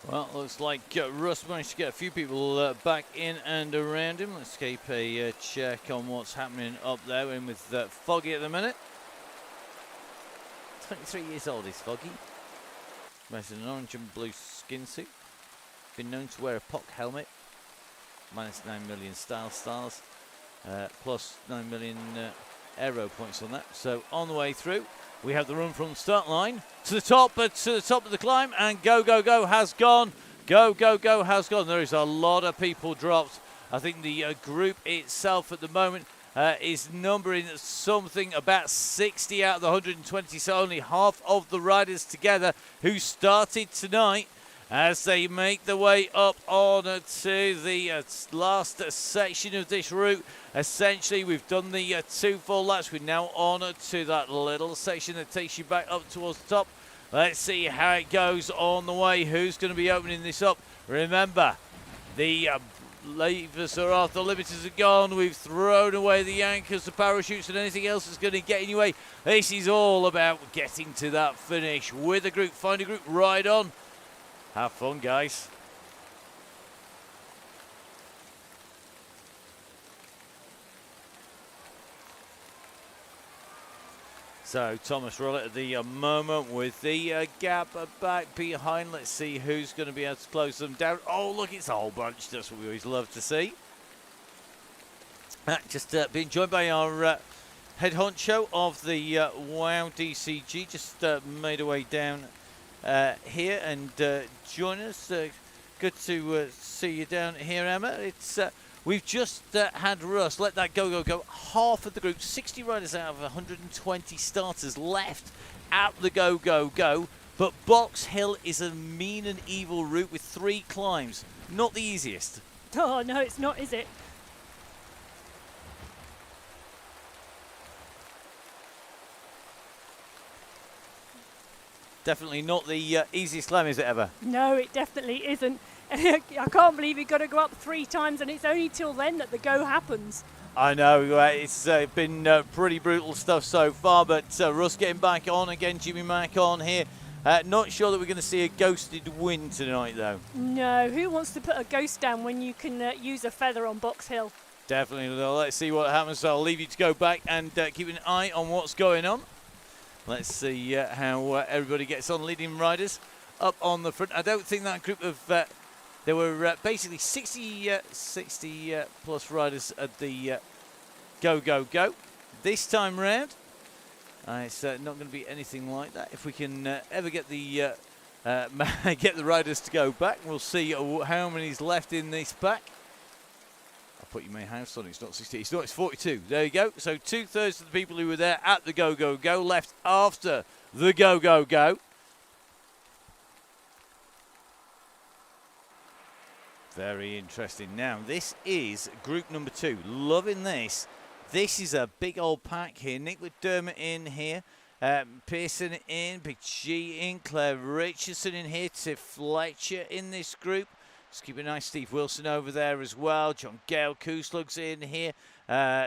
Well, looks like Russ managed to get a few people back in and around him. Let's keep a check on what's happening up there. We're in with Foggy at the minute. 23 years old is Foggy. Wears an orange and blue skin suit. Been known to wear a POC helmet. Minus 9 million style stars. Plus 9 million aero points on that. So on the way through. We have the run from the start line to the top of the climb, and go, go, go has gone. Go, go, go has gone. There is a lot of people dropped. I think the group itself at the moment is numbering something about 60 out of the 120, so only half of the riders together who started tonight as they make their way up on to the last section of this route. Essentially, we've done the 2 full laps. We're now on to that little section that takes you back up towards the top. Let's see how it goes on the way. Who's going to be opening this up? Remember, the levers are off, the limiters are gone. We've thrown away the anchors, the parachutes, and anything else that's going to get in your way. This is all about getting to that finish with a group. Find a group, ride on. Have fun, guys. So Thomas Rollett at the moment with the gap back behind. Let's see who's going to be able to close them down. Oh, look, it's a whole bunch. That's what we always love to see. Just being joined by our head honcho of the WOW DCG. Just made our way down here and join us. Good to see you down here, Emma. It's we've just had Russ let that go. Half of the group, 60 riders out of 120 starters left at the go. But Box Hill is a mean and evil route with 3 climbs. Not the easiest. Oh no, it's not, is it? Definitely not the easiest climb, is it, ever? No, it definitely isn't. I can't believe you've got to go up 3 times, and it's only till then that the go happens. I know, it's been pretty brutal stuff so far, but Russ getting back on again, Jimmy Mack on here. Not sure that we're going to see a ghosted win tonight, though. No, who wants to put a ghost down when you can use a feather on Box Hill? Definitely. Let's see what happens. So I'll leave you to go back and keep an eye on what's going on. Let's see how everybody gets on. Leading riders up on the front. I don't think that group of... there were basically 60 plus riders at the go. This time round, it's not going to be anything like that. If we can ever get the get the riders to go back, we'll see how many's left in this pack. I'll put your main house on. It's not 60. It's 42. There you go. So 2/3 of the people who were there at the go left after the go. Very interesting. Now, this is group number 2. Loving this. This is a big old pack here. Nick McDermott in here. Pearson in, Big G in, Claire Richardson in here, Tiff Fletcher in this group. Just keep an eye, Steve Wilson over there as well. John Gale Kooslug's in here.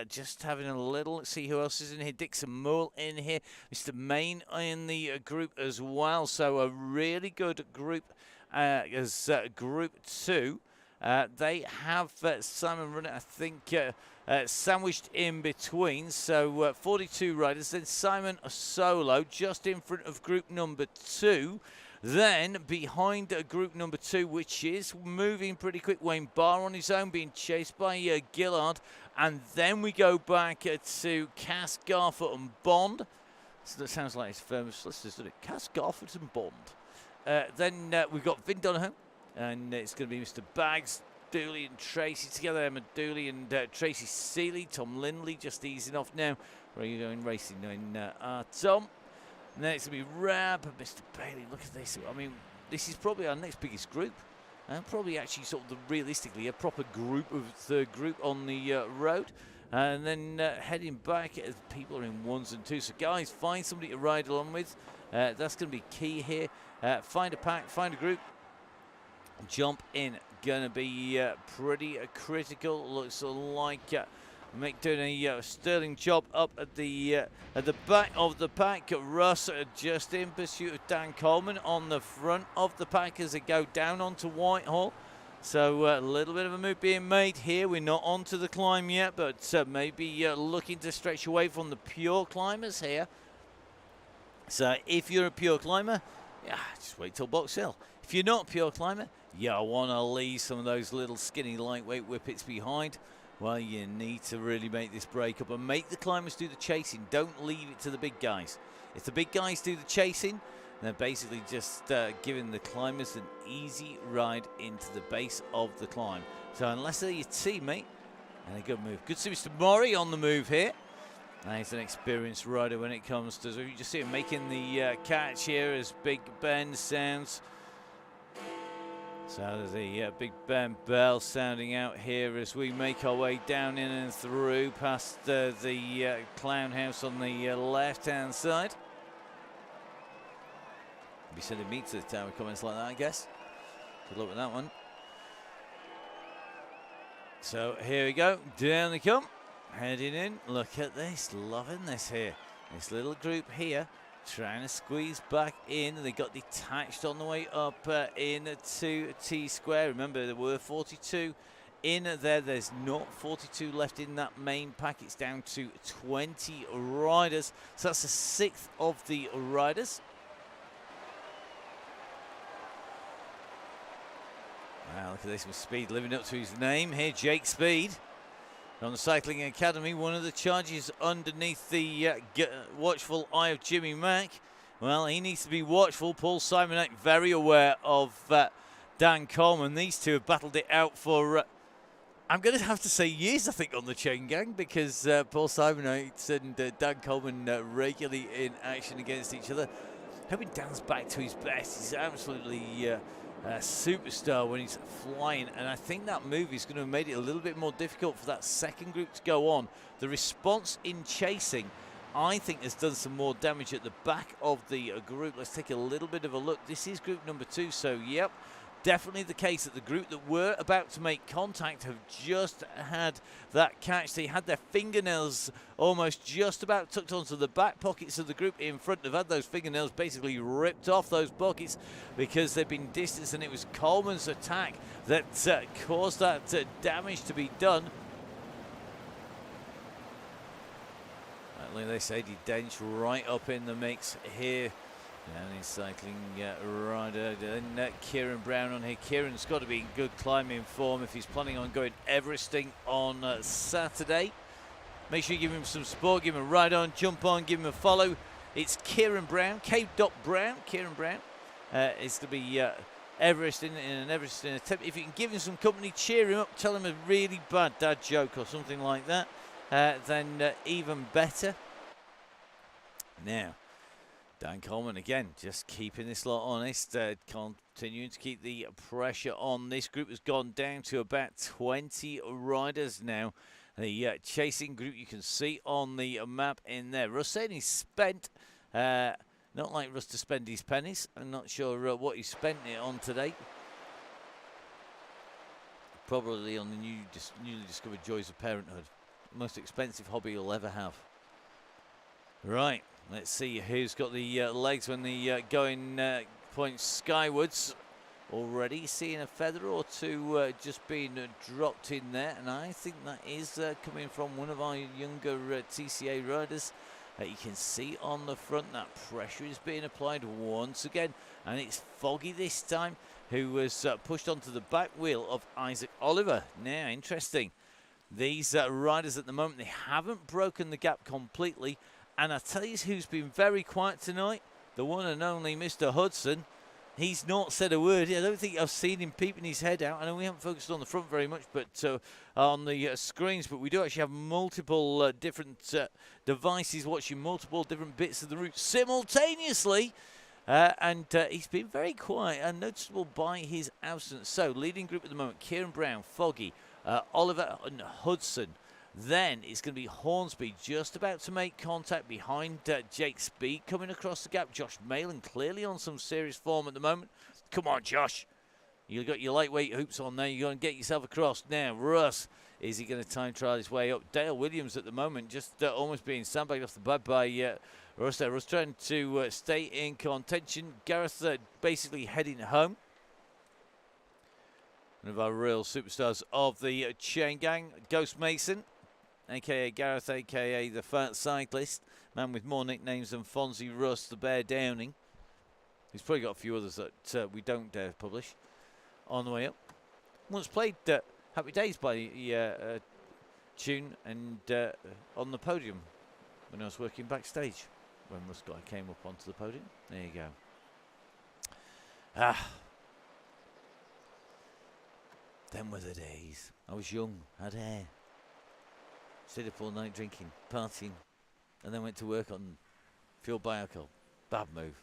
Just having a little, let's see who else is in here. Dixon Moore in here. Mr. Main in the group as well. So a really good group as Group 2. They have Simon running, I think, sandwiched in between. So 42 riders. Then Simon solo just in front of group number 2. Then behind group number 2, which is moving pretty quick, Wayne Barr on his own, being chased by Gillard. And then we go back to Cass, Garford and Bond. So that sounds like his famous solicitors, doesn't it? Cass, Garford and Bond. Then we've got Vin Donohoe. And it's going to be Mr. Baggs, Dooley and Tracy together. Emma Dooley and Tracy Seeley. Tom Lindley just easing off now. Where are you going racing? Tom. And then it's going to be Rab and Mr. Bailey. Look at this. I mean, this is probably our next biggest group. And probably actually sort of realistically a proper group of third group on the road. And then heading back as people are in 1s and 2s. So guys, find somebody to ride along with. That's going to be key here. Find a pack, find a group. Jump in, going to be pretty critical. Looks like Mick doing a sterling job up at the back of the pack. Russ just in pursuit of Dan Coleman on the front of the pack as they go down onto Whitehall. So a little bit of a move being made here. We're not onto the climb yet, but maybe looking to stretch away from the pure climbers here. So if you're a pure climber, yeah, just wait till Box Hill. If you're not a pure climber, you want to leave some of those little skinny lightweight whippets behind. Well, you need to really make this break up and make the climbers do the chasing. Don't leave it to the big guys. If the big guys do the chasing, they're basically just giving the climbers an easy ride into the base of the climb. So unless they're your teammate, and a good move. Good to see Mr. Murray on the move here. He's an experienced rider when it comes to, so you just see him making the catch here as Big Ben sounds. So there's the Big Ben bell sounding out here as we make our way down in and through past the Clown House on the left-hand side. Be sending me to the tower comments like that, I guess. Good luck with that one. So here we go, down they come, heading in. Look at this, loving this here. This little group here. Trying to squeeze back in. They got detached on the way up into T-Square. Remember, there were 42 in there. There's not 42 left in that main pack. It's down to 20 riders. So that's a sixth of the riders. Wow, look at this with Speed living up to his name here. Jake Speed. On the Cycling Academy, one of the charges underneath the watchful eye of Jimmy Mack. Well, he needs to be watchful. Paul Simonite very aware of Dan Coleman. These two have battled it out for, I'm going to have to say years, I think, on the Chaingang, because Paul Simonite and Dan Coleman regularly in action against each other. Hoping Dan's back to his best. He's absolutely superstar when he's flying, and I think that move is going to have made it a little bit more difficult for that second group to go on. The response in chasing, I think, has done some more damage at the back of the group. Let's take a little bit of a look. This is group number 2, so yep, definitely the case that the group that were about to make contact have just had that catch. They had their fingernails almost just about tucked onto the back pockets of the group in front. They've had those fingernails basically ripped off those pockets because they've been distanced, and it was Coleman's attack that caused that damage to be done. Like they say, Dench right up in the mix here. And he's cycling rider. Then Kieran Brown on here. Kieran's got to be in good climbing form if he's planning on going Everesting on Saturday. Make sure you give him some support, give him a ride on, jump on, give him a follow. It's Kieran Brown, K.Brown. Kieran Brown is to be Everesting in an Everesting attempt. If you can give him some company, cheer him up, tell him a really bad dad joke or something like that, then even better. Now, Dan Coleman again, just keeping this lot honest, continuing to keep the pressure on. This group has gone down to about 20 riders now. the chasing group you can see on the map in there. Russ saying he's spent, not like Russ to spend his pennies. I'm not sure what he spent it on today. Probably on the newly discovered joys of parenthood. Most expensive hobby you'll ever have. Right, let's see who's got the legs when the going points skywards. Already seeing a feather or two just being dropped in there, and I think that is coming from one of our younger TCA riders. You can see on the front that pressure is being applied once again, and it's Foggy this time, who was pushed onto the back wheel of Isaac Oliver. Now, interesting. These riders at the moment, they haven't broken the gap completely, and I tell you who's been very quiet tonight, the one and only Mr. Hudson. He's not said a word. I don't think I've seen him peeping his head out. I know we haven't focused on the front very much, but on the screens. But we do actually have multiple different devices watching multiple different bits of the route simultaneously. And he's been very quiet and noticeable by his absence. So, leading group at the moment, Kieran Brown, Foggy, Oliver and Hudson. Then it's going to be Hornsby just about to make contact behind Jake Speed coming across the gap. Josh Malin clearly on some serious form at the moment. Come on, Josh. You've got your lightweight hoops on there. You're going to get yourself across. Now, Russ, is he going to time trial his way up? Dale Williams at the moment just almost being sandbagged off the bat by Russ there. Russ trying to stay in contention. Gareth basically heading home. One of our real superstars of the Chaingang, Ghost Mason, a.k.a. Gareth, a.k.a. the Fat Cyclist, man with more nicknames than Fonzie, Russ, the Bear Downing. He's probably got a few others that we don't dare publish. On the way up. Once played Happy Days by Tune and on the podium when I was working backstage when Russ Guy came up onto the podium. There you go. Them were the days. I was young, had hair. Stayed up all night drinking, partying, and then went to work on fueled by alcohol. Bad move.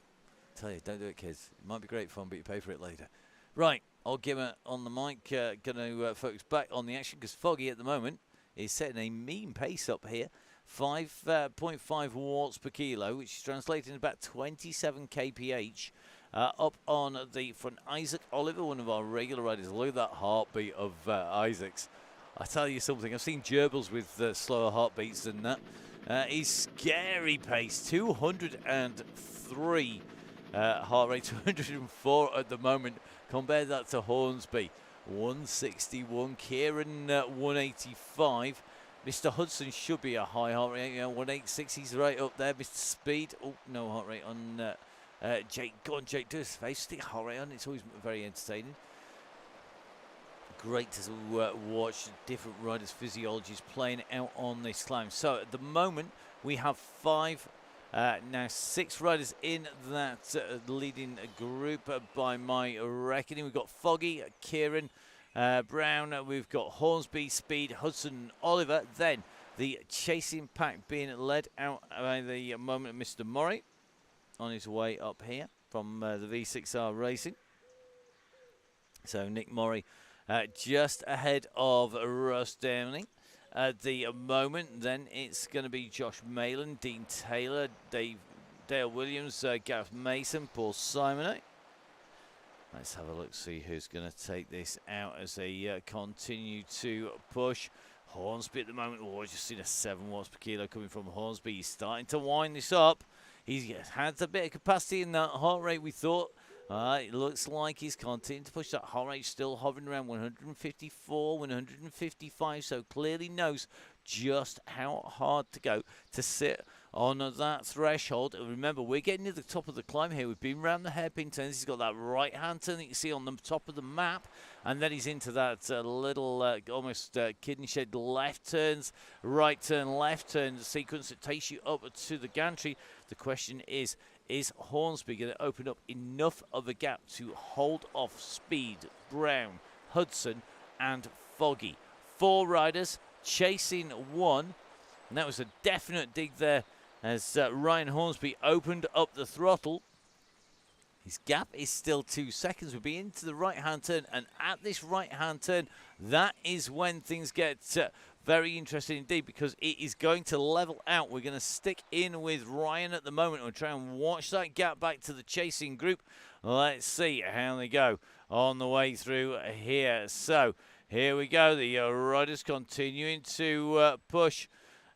Tell you, don't do it, kids. It might be great fun, but you pay for it later. Right, I'll give it on the mic. Going to focus back on the action because Foggy at the moment is setting a mean pace up here. 5.5 watts per kilo, which is translating to about 27 kph. Up on the front, Isaac Oliver, one of our regular riders. Look at that heartbeat of Isaac's. I tell you something, I've seen gerbils with slower heartbeats than that. He's scary pace, 203 heart rate, 204 at the moment. Compare that to Hornsby, 161. Kieran, 185. Mr. Hudson should be a high heart rate, 186. He's right up there. Mr. Speed, oh, no heart rate on Jake. Go on, Jake, do his face. Stick heart rate on. It's always very entertaining. Great to watch different riders' physiologies playing out on this climb. So at the moment we have now 6 riders in that leading group by my reckoning. We've got Foggy, Kieran Brown, we've got Hornsby, Speed, Hudson, Oliver. Then the chasing pack being led out by the moment Mr. Murray on his way up here from the V6R Racing. So Nick Murray just ahead of Russ Downing. At the moment, then it's going to be Josh Malin, Dean Taylor, Dale Williams, Gareth Mason, Paul Simonet. Let's have a look, see who's going to take this out as they continue to push. Hornsby at the moment, just seen a 7 watts per kilo coming from Hornsby. He's starting to wind this up. He's had a bit of capacity in that heart rate, we thought. It looks like he's continuing to push that heart rate, still hovering around 154, 155, so clearly knows just how hard to go to sit on that threshold. And remember, we're getting to the top of the climb here. We've been around the hairpin turns. He's got that right-hand turn that you see on the top of the map, and then he's into that little almost kidney shed left turns, right turn, left turn sequence that takes you up to the gantry. The question is Hornsby going to open up enough of a gap to hold off Speed, Brown, Hudson, and Foggy? 4 riders chasing 1, and that was a definite dig there as Ryan Hornsby opened up the throttle. His gap is still 2 seconds. We'll be into the right-hand turn, and at this right-hand turn, that is when things get very interesting indeed, because it is going to level out. We're going to stick in with Ryan at the moment. We'll try and watch that gap back to the chasing group. Let's see how they go on the way through here. So here we go. The riders continuing to push.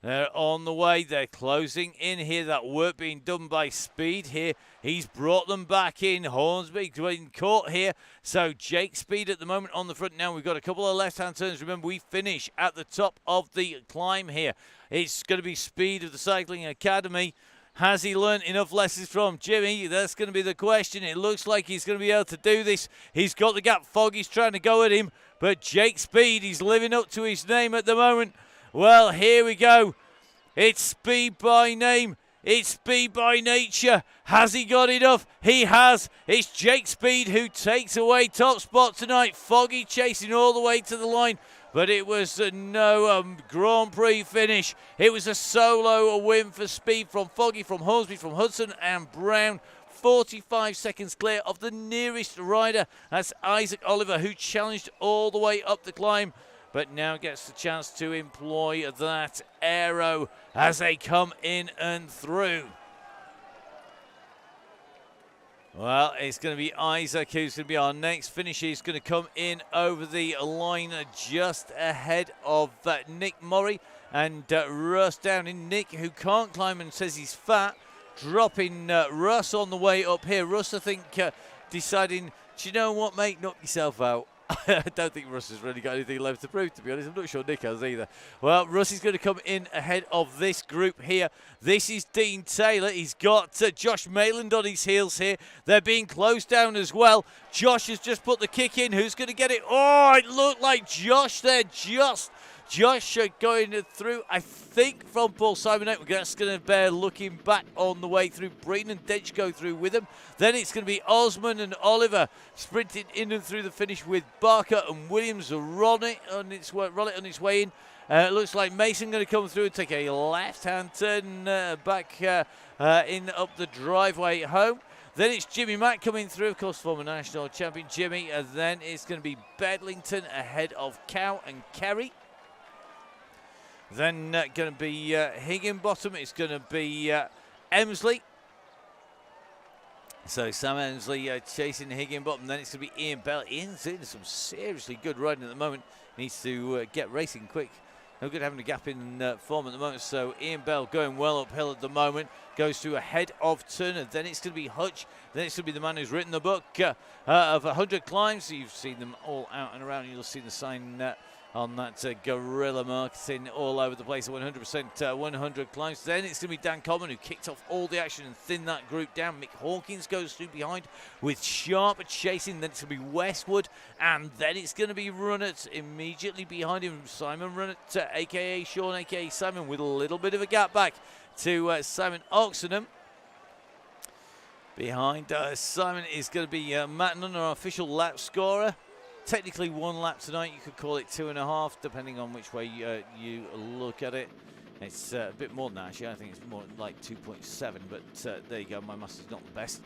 They're on the way. They're closing in here. That work being done by Speed here. He's brought them back in. Hornsby's been caught here. So Jake Speed at the moment on the front now. We've got a couple of left-hand turns. Remember, we finish at the top of the climb here. It's going to be Speed of the Cycling Academy. Has he learned enough lessons from Jimmy? That's going to be the question. It looks like he's going to be able to do this. He's got the gap. Foggy's trying to go at him. But Jake Speed, he's living up to his name at the moment. Well, here we go. It's Speed by name. It's Speed by nature. Has he got enough? He has. It's Jake Speed who takes away top spot tonight. Foggy chasing all the way to the line. But it was no Grand Prix finish. It was a solo win for Speed from Foggy, from Hornsby, from Hudson and Brown. 45 seconds clear of the nearest rider. That's Isaac Oliver, who challenged all the way up the climb, but now gets the chance to employ that aero as they come in and through. Well, it's going to be Isaac who's going to be our next finisher. He's going to come in over the line just ahead of Nick Murray and Russ down in. Nick, who can't climb and says he's fat, dropping Russ on the way up here. Russ, I think, deciding, do you know what, mate, knock yourself out. I don't think Russ has really got anything left to prove, to be honest. I'm not sure Nick has either. Well, Russ is going to come in ahead of this group here. This is Dean Taylor. He's got Josh Mayland on his heels here. They're being closed down as well. Josh has just put the kick in. Who's going to get it? Oh, it looked like Josh there. Josh going through, I think, from Paul Simon. That's going to bear looking back on the way through. Breen and Dench go through with him. Then it's going to be Osman and Oliver sprinting in and through the finish with Barker and Williams. Rolling on its way in. It looks like Mason going to come through and take a left-hand turn back in up the driveway home. Then it's Jimmy Mack coming through, of course, former national champion Jimmy. And then it's going to be Bedlington ahead of Cow and Kerry. Then going to be Higginbottom. It's going to be Emsley. So Sam Emsley chasing Higginbottom. Then it's going to be Ian Bell. Ian's doing some seriously good riding at the moment. Needs to get racing quick. No good having a gap in form at the moment. So Ian Bell going well uphill at the moment. Goes through ahead of Turner. Then it's going to be Hutch. Then it's going to be the man who's written the book of 100 climbs. You've seen them all out and around. You'll see the sign on that guerrilla marketing all over the place at 100% 100 climbs. Then it's going to be Dan Coleman who kicked off all the action and thinned that group down. Mick Hawkins goes through behind with Sharp chasing. Then it's going to be Westwood, and then it's going to be Runnert immediately behind him. Simon Runnert, a.k.a. Sean, a.k.a. Simon, with a little bit of a gap back to Simon Oxenham. Behind Simon is going to be Matt Nunn, our official lap scorer. Technically 1 lap tonight. You could call it 2.5, depending on which way you look at it. It's a bit more than that, actually. I think it's more like 2.7, but there you go. My maths is not the best.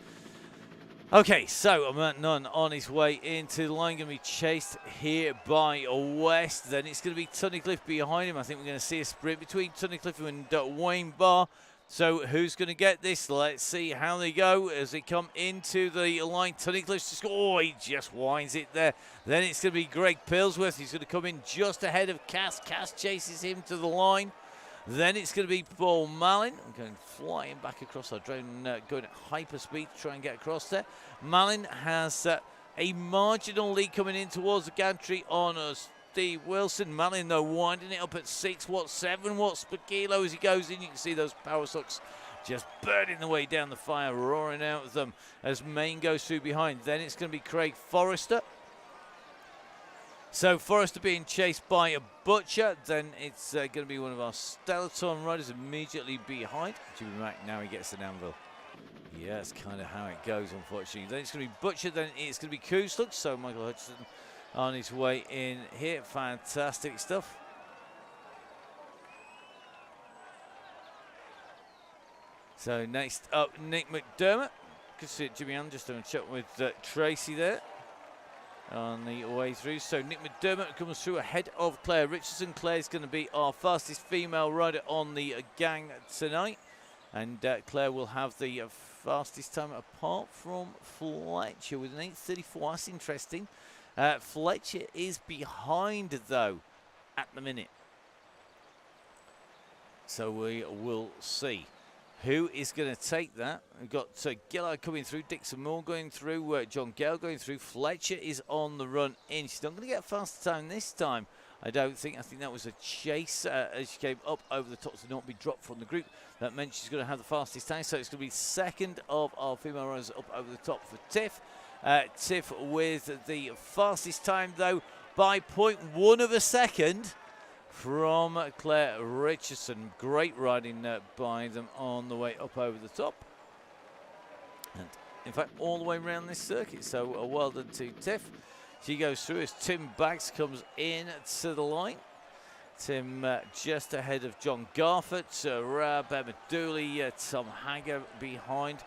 Okay, so Matt Nunn on his way into the line, going to be chased here by West. Then it's going to be Tunnicliffe behind him. I think we're going to see a sprint between Tunnicliffe and Wayne Barr. So who's going to get this? Let's see how they go as they come into the line. Tunnicliffe's just, oh, he just winds it there. Then it's going to be Greg Pillsworth. He's going to come in just ahead of Cass. Cass chases him to the line. Then it's going to be Paul Malin. I'm going flying back across our drone, going at hyper speed to try and get across there. Malin has a marginal lead coming in towards the gantry on us. Steve Wilson. Malin, though, winding it up at 6 watts, 7 watts per kilo as he goes in. You can see those power socks just burning the way down the fire, roaring out of them as Main goes through behind. Then it's going to be Craig Forrester. So Forrester being chased by a Butcher. Then it's going to be one of our Stellaton riders immediately behind. Jimmy Mack, now he gets an anvil. Yeah, that's kind of how it goes, unfortunately. Then it's going to be Butcher. Then it's going to be Kustuk. So Michael Hutchinson on his way in here. Fantastic stuff. So next up, Nick McDermott. Good to see it, Jimmy Allen just having a chat with Tracy there on the way through. So Nick McDermott comes through ahead of Claire Richardson. Claire's going to be our fastest female rider on the gang tonight. And Claire will have the fastest time apart from Fletcher with an 8:34. That's interesting. Fletcher is behind, though, at the minute. So we will see who is going to take that. We've got Gillard coming through, Dixon Moore going through, John Gale going through. Fletcher is on the run in. She's not going to get a faster time this time, I don't think. I think that was a chase as she came up over the top to not be dropped from the group. That meant she's going to have the fastest time. So it's going to be second of our female runners up over the top for Tiff. Tiff with the fastest time, though, by 0.1 of a second from Claire Richardson. Great riding by them on the way up over the top. And in fact, all the way around this circuit. So well done to Tiff. She goes through as Tim Baggs comes in to the line. Tim just ahead of John Garford, Rab, Emma Dooley, Tom Hager behind.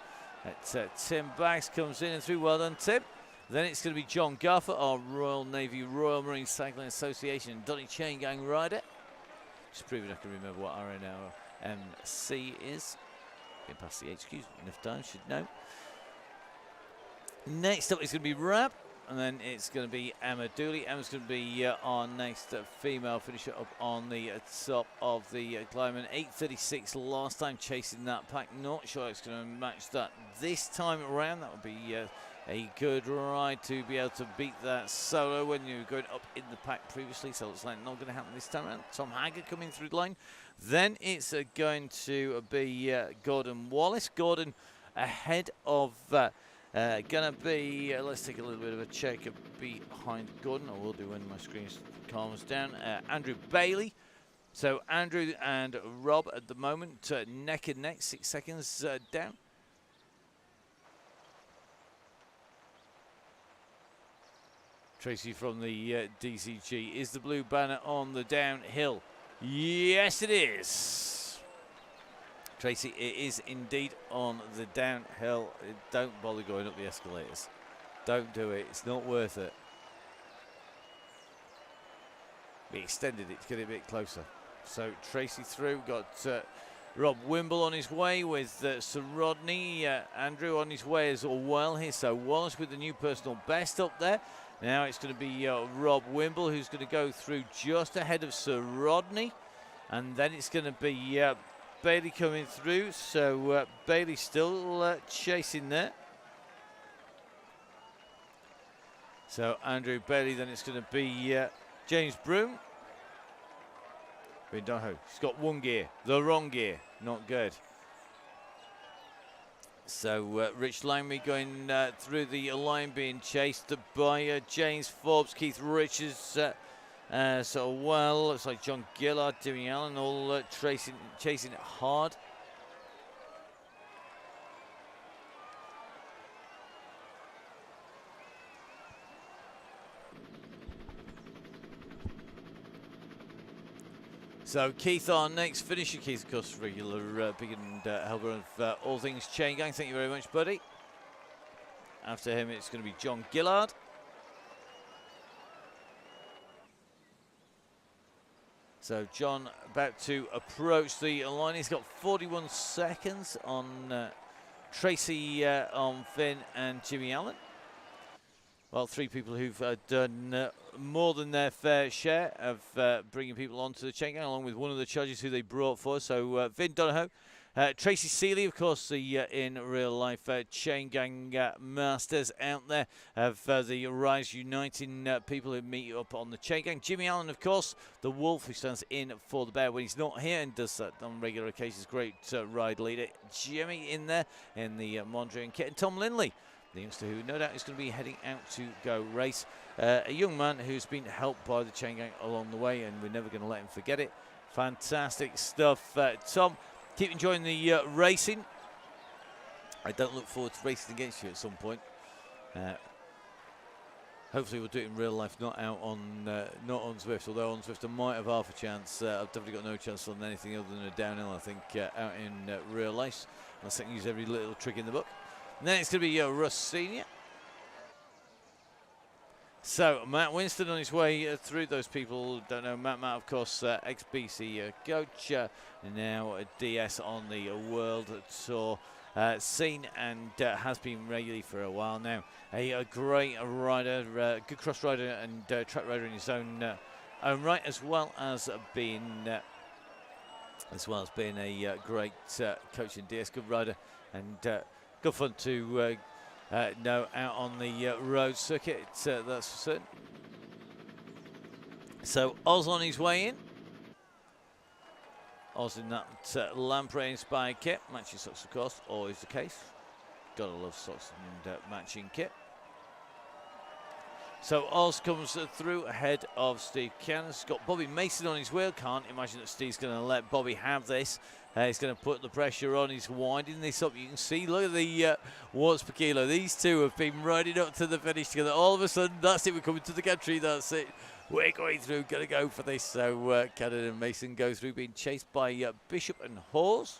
Tim Baggs comes in and through. Well done, Tim. Then it's going to be John Garford, our Royal Navy Royal Marine Cycling Association and Donny Chaingang rider. Just proving I can remember what RNLMC is. Getting past the HQs, enough time, should know. Next up is going to be Rab. And then it's going to be Emma Dooley. Emma's going to be our next female finisher up on the top of the climb. 8:36 last time chasing that pack. Not sure it's going to match that this time around. That would be a good ride to be able to beat that solo when you were going up in the pack previously. So it's like not going to happen this time around. Tom Hager coming through the line. Then it's going to be Gordon Wallace. Gordon ahead of... gonna be, let's take a little bit of a check behind Gordon. I will do when my screen calms down. Andrew Bailey. So Andrew and Rob at the moment, neck and neck, 6 seconds down. Tracy from the DCG. Is the blue banner on the downhill? Yes, it is. Tracy, it is indeed on the downhill. Don't bother going up the escalators. Don't do it. It's not worth it. We extended it to get it a bit closer. So Tracy through. Got Rob Wimble on his way with Sir Rodney. Andrew on his way as well here. So Wallace with the new personal best up there. Now it's going to be Rob Wimble who's going to go through just ahead of Sir Rodney. And then it's going to be... Bailey coming through, so Bailey still chasing there. So Andrew Bailey, then it's going to be James Broom. Vindoho, he's got one gear, the wrong gear, not good. So Rich Langby going through the line, being chased by James Forbes, Keith Richards. So well, looks like John Gillard, Jimmy Allen, all chasing it hard. So Keith, our next finisher. Keith, of course, regular big and helper of all things Chaingang. Thank you very much, buddy. After him, it's going to be John Gillard. So John about to approach the line. He's got 41 seconds on Tracy, on Finn and Jimmy Allen. Well, three people who've done more than their fair share of bringing people onto the Chaingang, along with one of the judges who they brought for. So Vin Donahoe, Tracy Seeley, of course, the in real life Chaingang masters out there of the Rise Uniting people who meet up on the Chaingang. Jimmy Allen, of course, the Wolf, who stands in for the Bear when he's not here and does that on regular occasions. Great ride leader. Jimmy in there in the Mondrian kit. And Tom Lindley, the youngster who no doubt is going to be heading out to go race. A young man who's been helped by the Chaingang along the way, and we're never going to let him forget it. Fantastic stuff, Tom. Keep enjoying the racing. I don't look forward to racing against you at some point. Hopefully we'll do it in real life, not out on not on Zwift. Although on Zwift I might have half a chance. I've definitely got no chance on anything other than a downhill. I think out in real life, unless I can use every little trick in the book. And then it's going to be Russ Senior. So Matt Winston on his way through. Those people who don't know Matt, of course, ex-BC coach, now a DS on the World Tour scene, and has been regularly for a while now. A great rider, good cross rider and track rider in his own right, as well as being a great coach in DS, good rider, and good fun to know out on the road circuit, that's for certain. So Oz on his way in. Oz in that lamprey-inspired kit. Matching socks, of course, always the case. Gotta love socks and matching kit. So Oz comes through ahead of Steve Cannon. He's got Bobby Mason on his wheel. Can't imagine that Steve's going to let Bobby have this. He's going to put the pressure on. He's winding this up. You can see, look at the watts per kilo. These two have been riding up to the finish together. All of a sudden, that's it. We're coming to the gantry. That's it. We're going through. Going to go for this. So Cannon and Mason go through, being chased by Bishop and Hawes.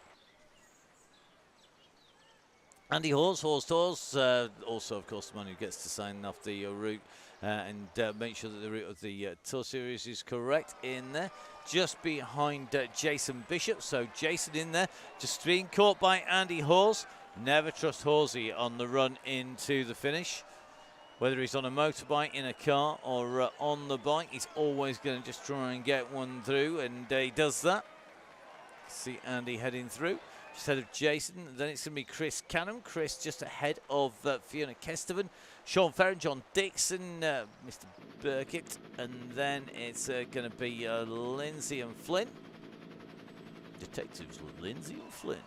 Andy Hawes, also, of course, the man who gets to sign off the route and make sure that the route of the Tour Series is correct in there. Just behind Jason Bishop. So Jason in there, just being caught by Andy Hawes. Never trust Horsey on the run into the finish. Whether he's on a motorbike, in a car, or on the bike, he's always going to just try and get one through, and he does that. See Andy heading through. Just ahead of Jason. Then it's going to be Chris Canham. Chris just ahead of Fiona Kesteven. Sean Ferron, John Dixon, Mr. Burkitt. And then it's going to be Lindsay and Flynn. Detectives Lindsay and Flynn.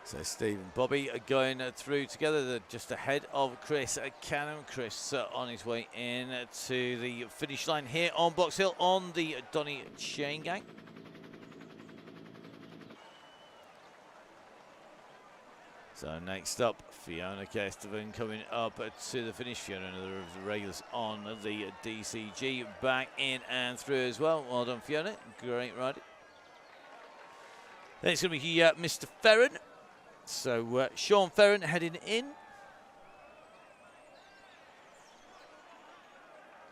So Steve and Bobby are going through together. They're just ahead of Chris Canham. Chris on his way in to the finish line here on Box Hill on the Donny Chaingang. So next up, Fiona Kesteven coming up to the finish. Fiona, another of the regulars on the DCG, back in and through as well. Well done, Fiona. Great riding. Then it's going to be Mr. Ferron. So Sean Ferron heading in.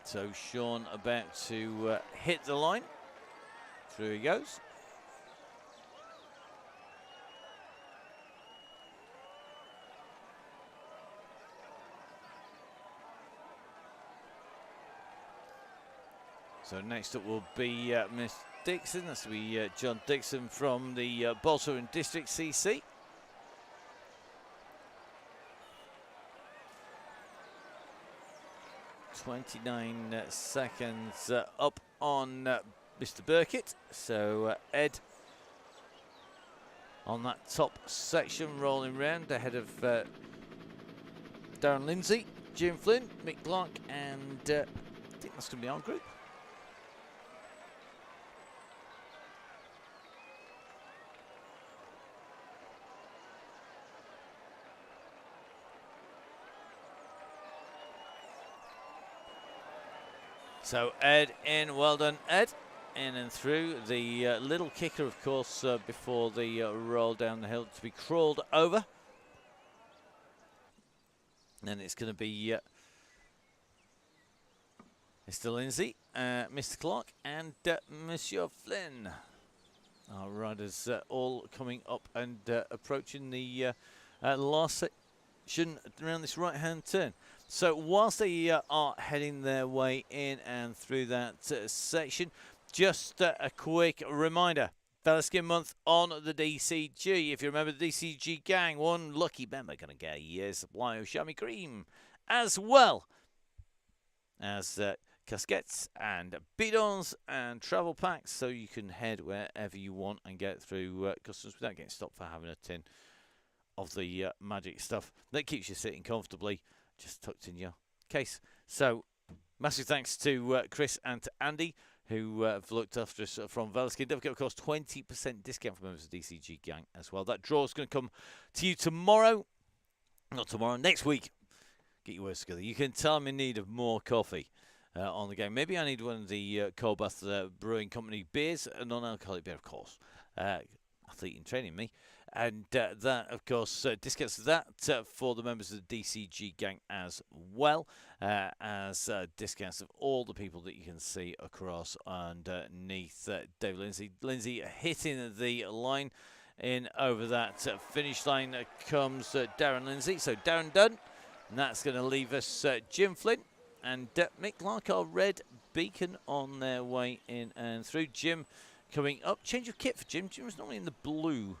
So Sean about to hit the line. Through he goes. So next up will be Miss Dixon. That's will be John Dixon from the Bolter and District CC. .29 seconds up on Mr. Burkitt. So Ed on that top section, rolling round ahead of Darren Lindsay, Jim Flynn, Mick Clark, and I think that's going to be our group. So Ed in, well done Ed, in and through. The little kicker, of course, before the roll down the hill to be crawled over. And it's going to be Mr. Lindsay, Mr. Clark, and Monsieur Flynn. Our riders all coming up and approaching the last section around this right-hand turn. So whilst they are heading their way in and through that section, just a quick reminder, Velasquez month on the DCG. If you remember the DCG gang, one lucky member going to get a year's supply of chamois cream, as well as casquettes and bidons and travel packs, so you can head wherever you want and get through customs without getting stopped for having a tin of the magic stuff that keeps you sitting comfortably, just tucked in your case. So massive thanks to Chris and to Andy, who have looked after us from Velasquez. Don't forget, of course, 20% discount for members of the DCG gang as well. That draw is going to come to you tomorrow. Not tomorrow, next week. Get your words together. You can tell I'm in need of more coffee on the game. Maybe I need one of the Cold Bath Brewing Company beers. A non-alcoholic beer, of course. Athlete in training, me. And that, of course, discounts that for the members of the DCG gang as well, as discounts of all the people that you can see across underneath Dave Lindsay. Lindsay hitting the line. In over that finish line comes Darren Lindsay. So Darren done. And that's going to leave us Jim Flynn and Mick Clark, our red beacon, on their way in and through. Jim coming up. Change of kit for Jim. Jim was normally in the blue.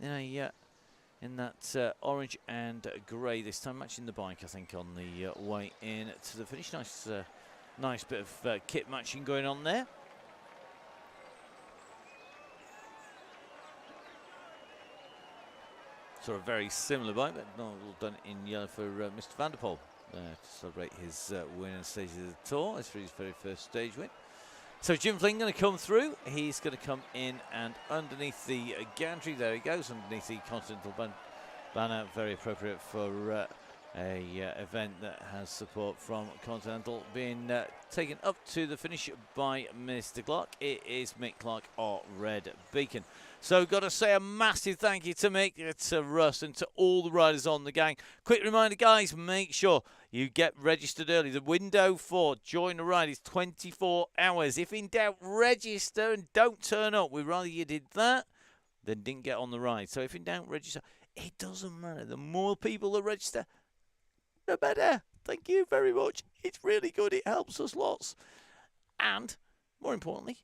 In that orange and grey this time, matching the bike, I think, on the way in to the finish. Nice bit of kit matching going on there. Sort of very similar bike, but not all done in yellow for Mr. Van der Poel to celebrate his win on stage of the Tour. It's for his very first stage win. So Jim Flynn going to come through. He's going to come in and underneath the gantry. There he goes, underneath the Continental banner. Very appropriate for a event that has support from Continental, being taken up to the finish by Mr. Clark. It is Mick Clark, our red beacon. So got to say a massive thank you to Mick, to Russ, and to all the riders on the gang. Quick reminder, guys, make sure you get registered early. The window for join a ride is 24 hours. If in doubt, register and don't turn up. We'd rather you did that than didn't get on the ride. So if in doubt, register. It doesn't matter. The more people that register, the better. Thank you very much. It's really good. It helps us lots. And more importantly,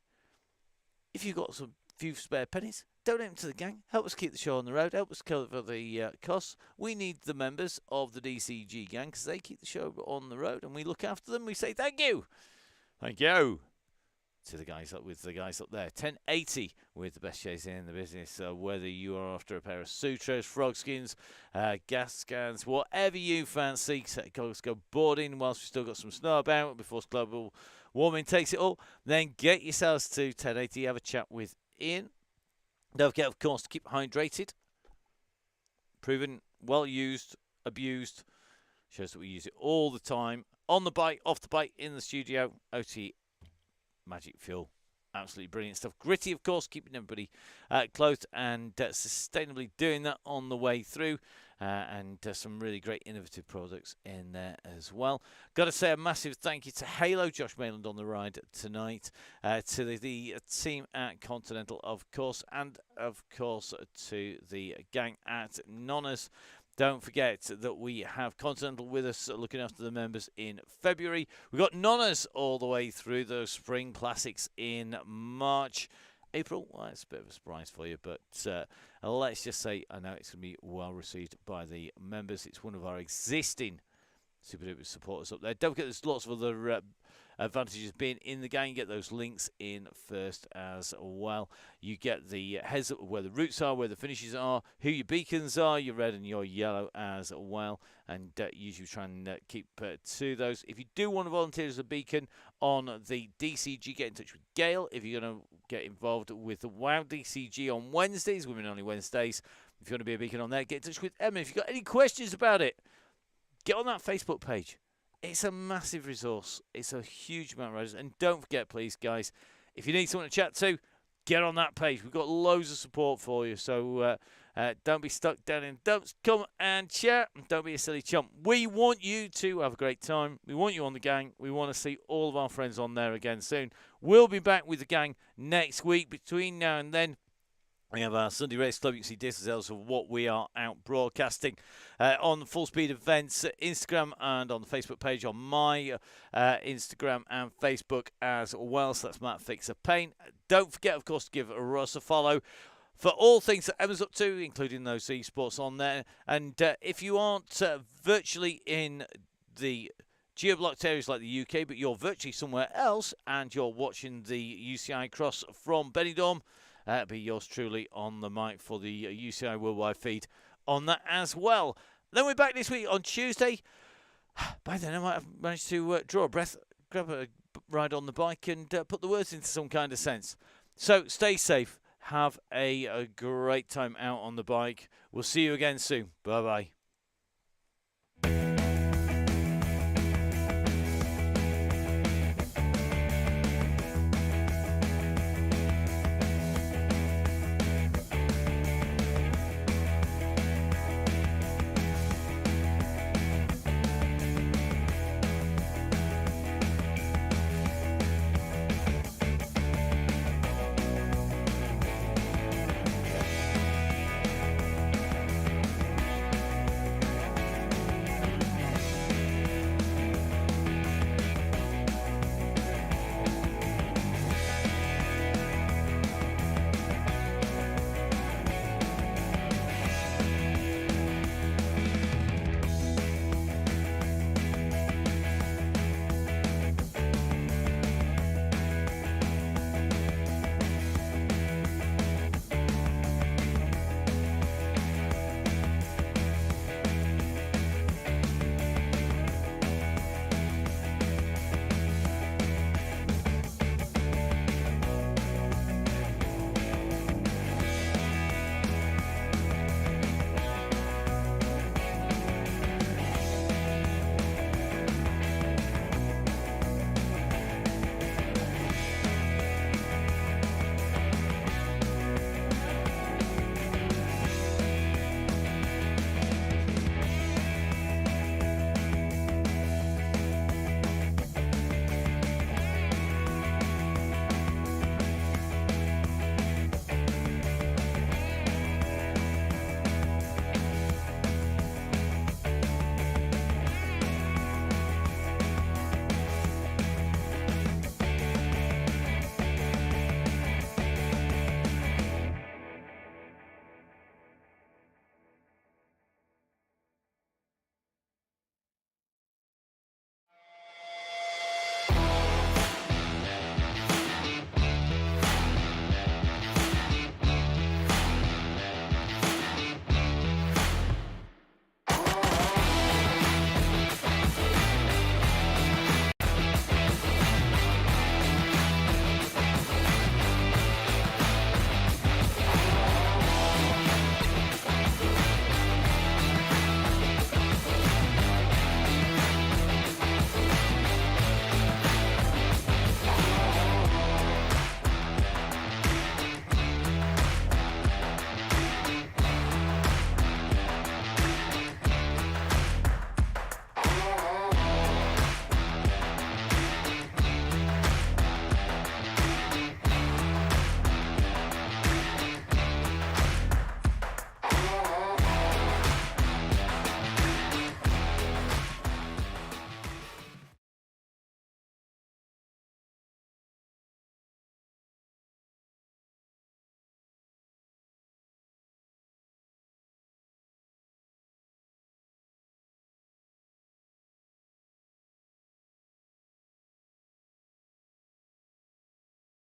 if you've got some few spare pennies, donate them to the gang. Help us keep the show on the road. Help us cover the costs. We need the members of the DCG gang because they keep the show on the road, and we look after them. We say thank you. Thank you to the guys up there. 1080 with the best shades in the business. Whether you are after a pair of sutras, frog skins, gas scans, whatever you fancy, go boarding whilst we've still got some snow about before global warming takes it all. Then get yourselves to 1080. Have a chat with Ian. Don't forget, of course, to keep hydrated. Proven, well used, abused. Shows that we use it all the time. On the bike, off the bike, in the studio. OT Magic Fuel. Absolutely brilliant stuff. Gritty, of course, keeping everybody clothed and sustainably doing that on the way through. And some really great innovative products in there as well. Got to say a massive thank you to Halo, Josh Mayland on the ride tonight, to the team at Continental, of course, and of course to the gang at Nonnas. Don't forget that we have Continental with us looking after the members in February. We've got Nonnas all the way through those spring classics in March. April, well, it's a bit of a surprise for you, but let's just say I know it's going to be well received by the members. It's one of our existing super duper supporters up there. Don't forget there's lots of other advantages being in the gang. You get those links in first as well. You get the heads up where the routes are, where the finishes are, who your beacons are, your red and your yellow as well. And usually try and keep to those. If you do want to volunteer as a beacon on the DCG, get in touch with Gail. If you're going to get involved with the WOW DCG on Wednesdays, women only Wednesdays, if you want to be a beacon on there, get in touch with Emma. If you've got any questions about it, get on that Facebook page. It's a massive resource. It's a huge amount of riders. And don't forget, please, guys, if you need someone to chat to, get on that page. We've got loads of support for you. So don't be stuck down in dumps. Come and chat. And don't be a silly chump. We want you to have a great time. We want you on the gang. We want to see all of our friends on there again soon. We'll be back with the gang next week. Between now and then, we have our Sunday Race Club. You can see details of what we are out broadcasting on the Full Speed Events Instagram and on the Facebook page on my Instagram and Facebook as well. So that's Matt Fixer Paint. Don't forget, of course, to give Russ a follow for all things that Emma's up to, including those esports on there. And if you aren't virtually in the geo-blocked areas like the UK, but you're virtually somewhere else and you're watching the UCI Cross from Benidorm, be yours truly on the mic for the UCI Worldwide feed on that as well. Then we're back this week on Tuesday. By then I might have managed to draw a breath, grab a ride on the bike and put the words into some kind of sense. So stay safe. Have a great time out on the bike. We'll see you again soon. Bye-bye.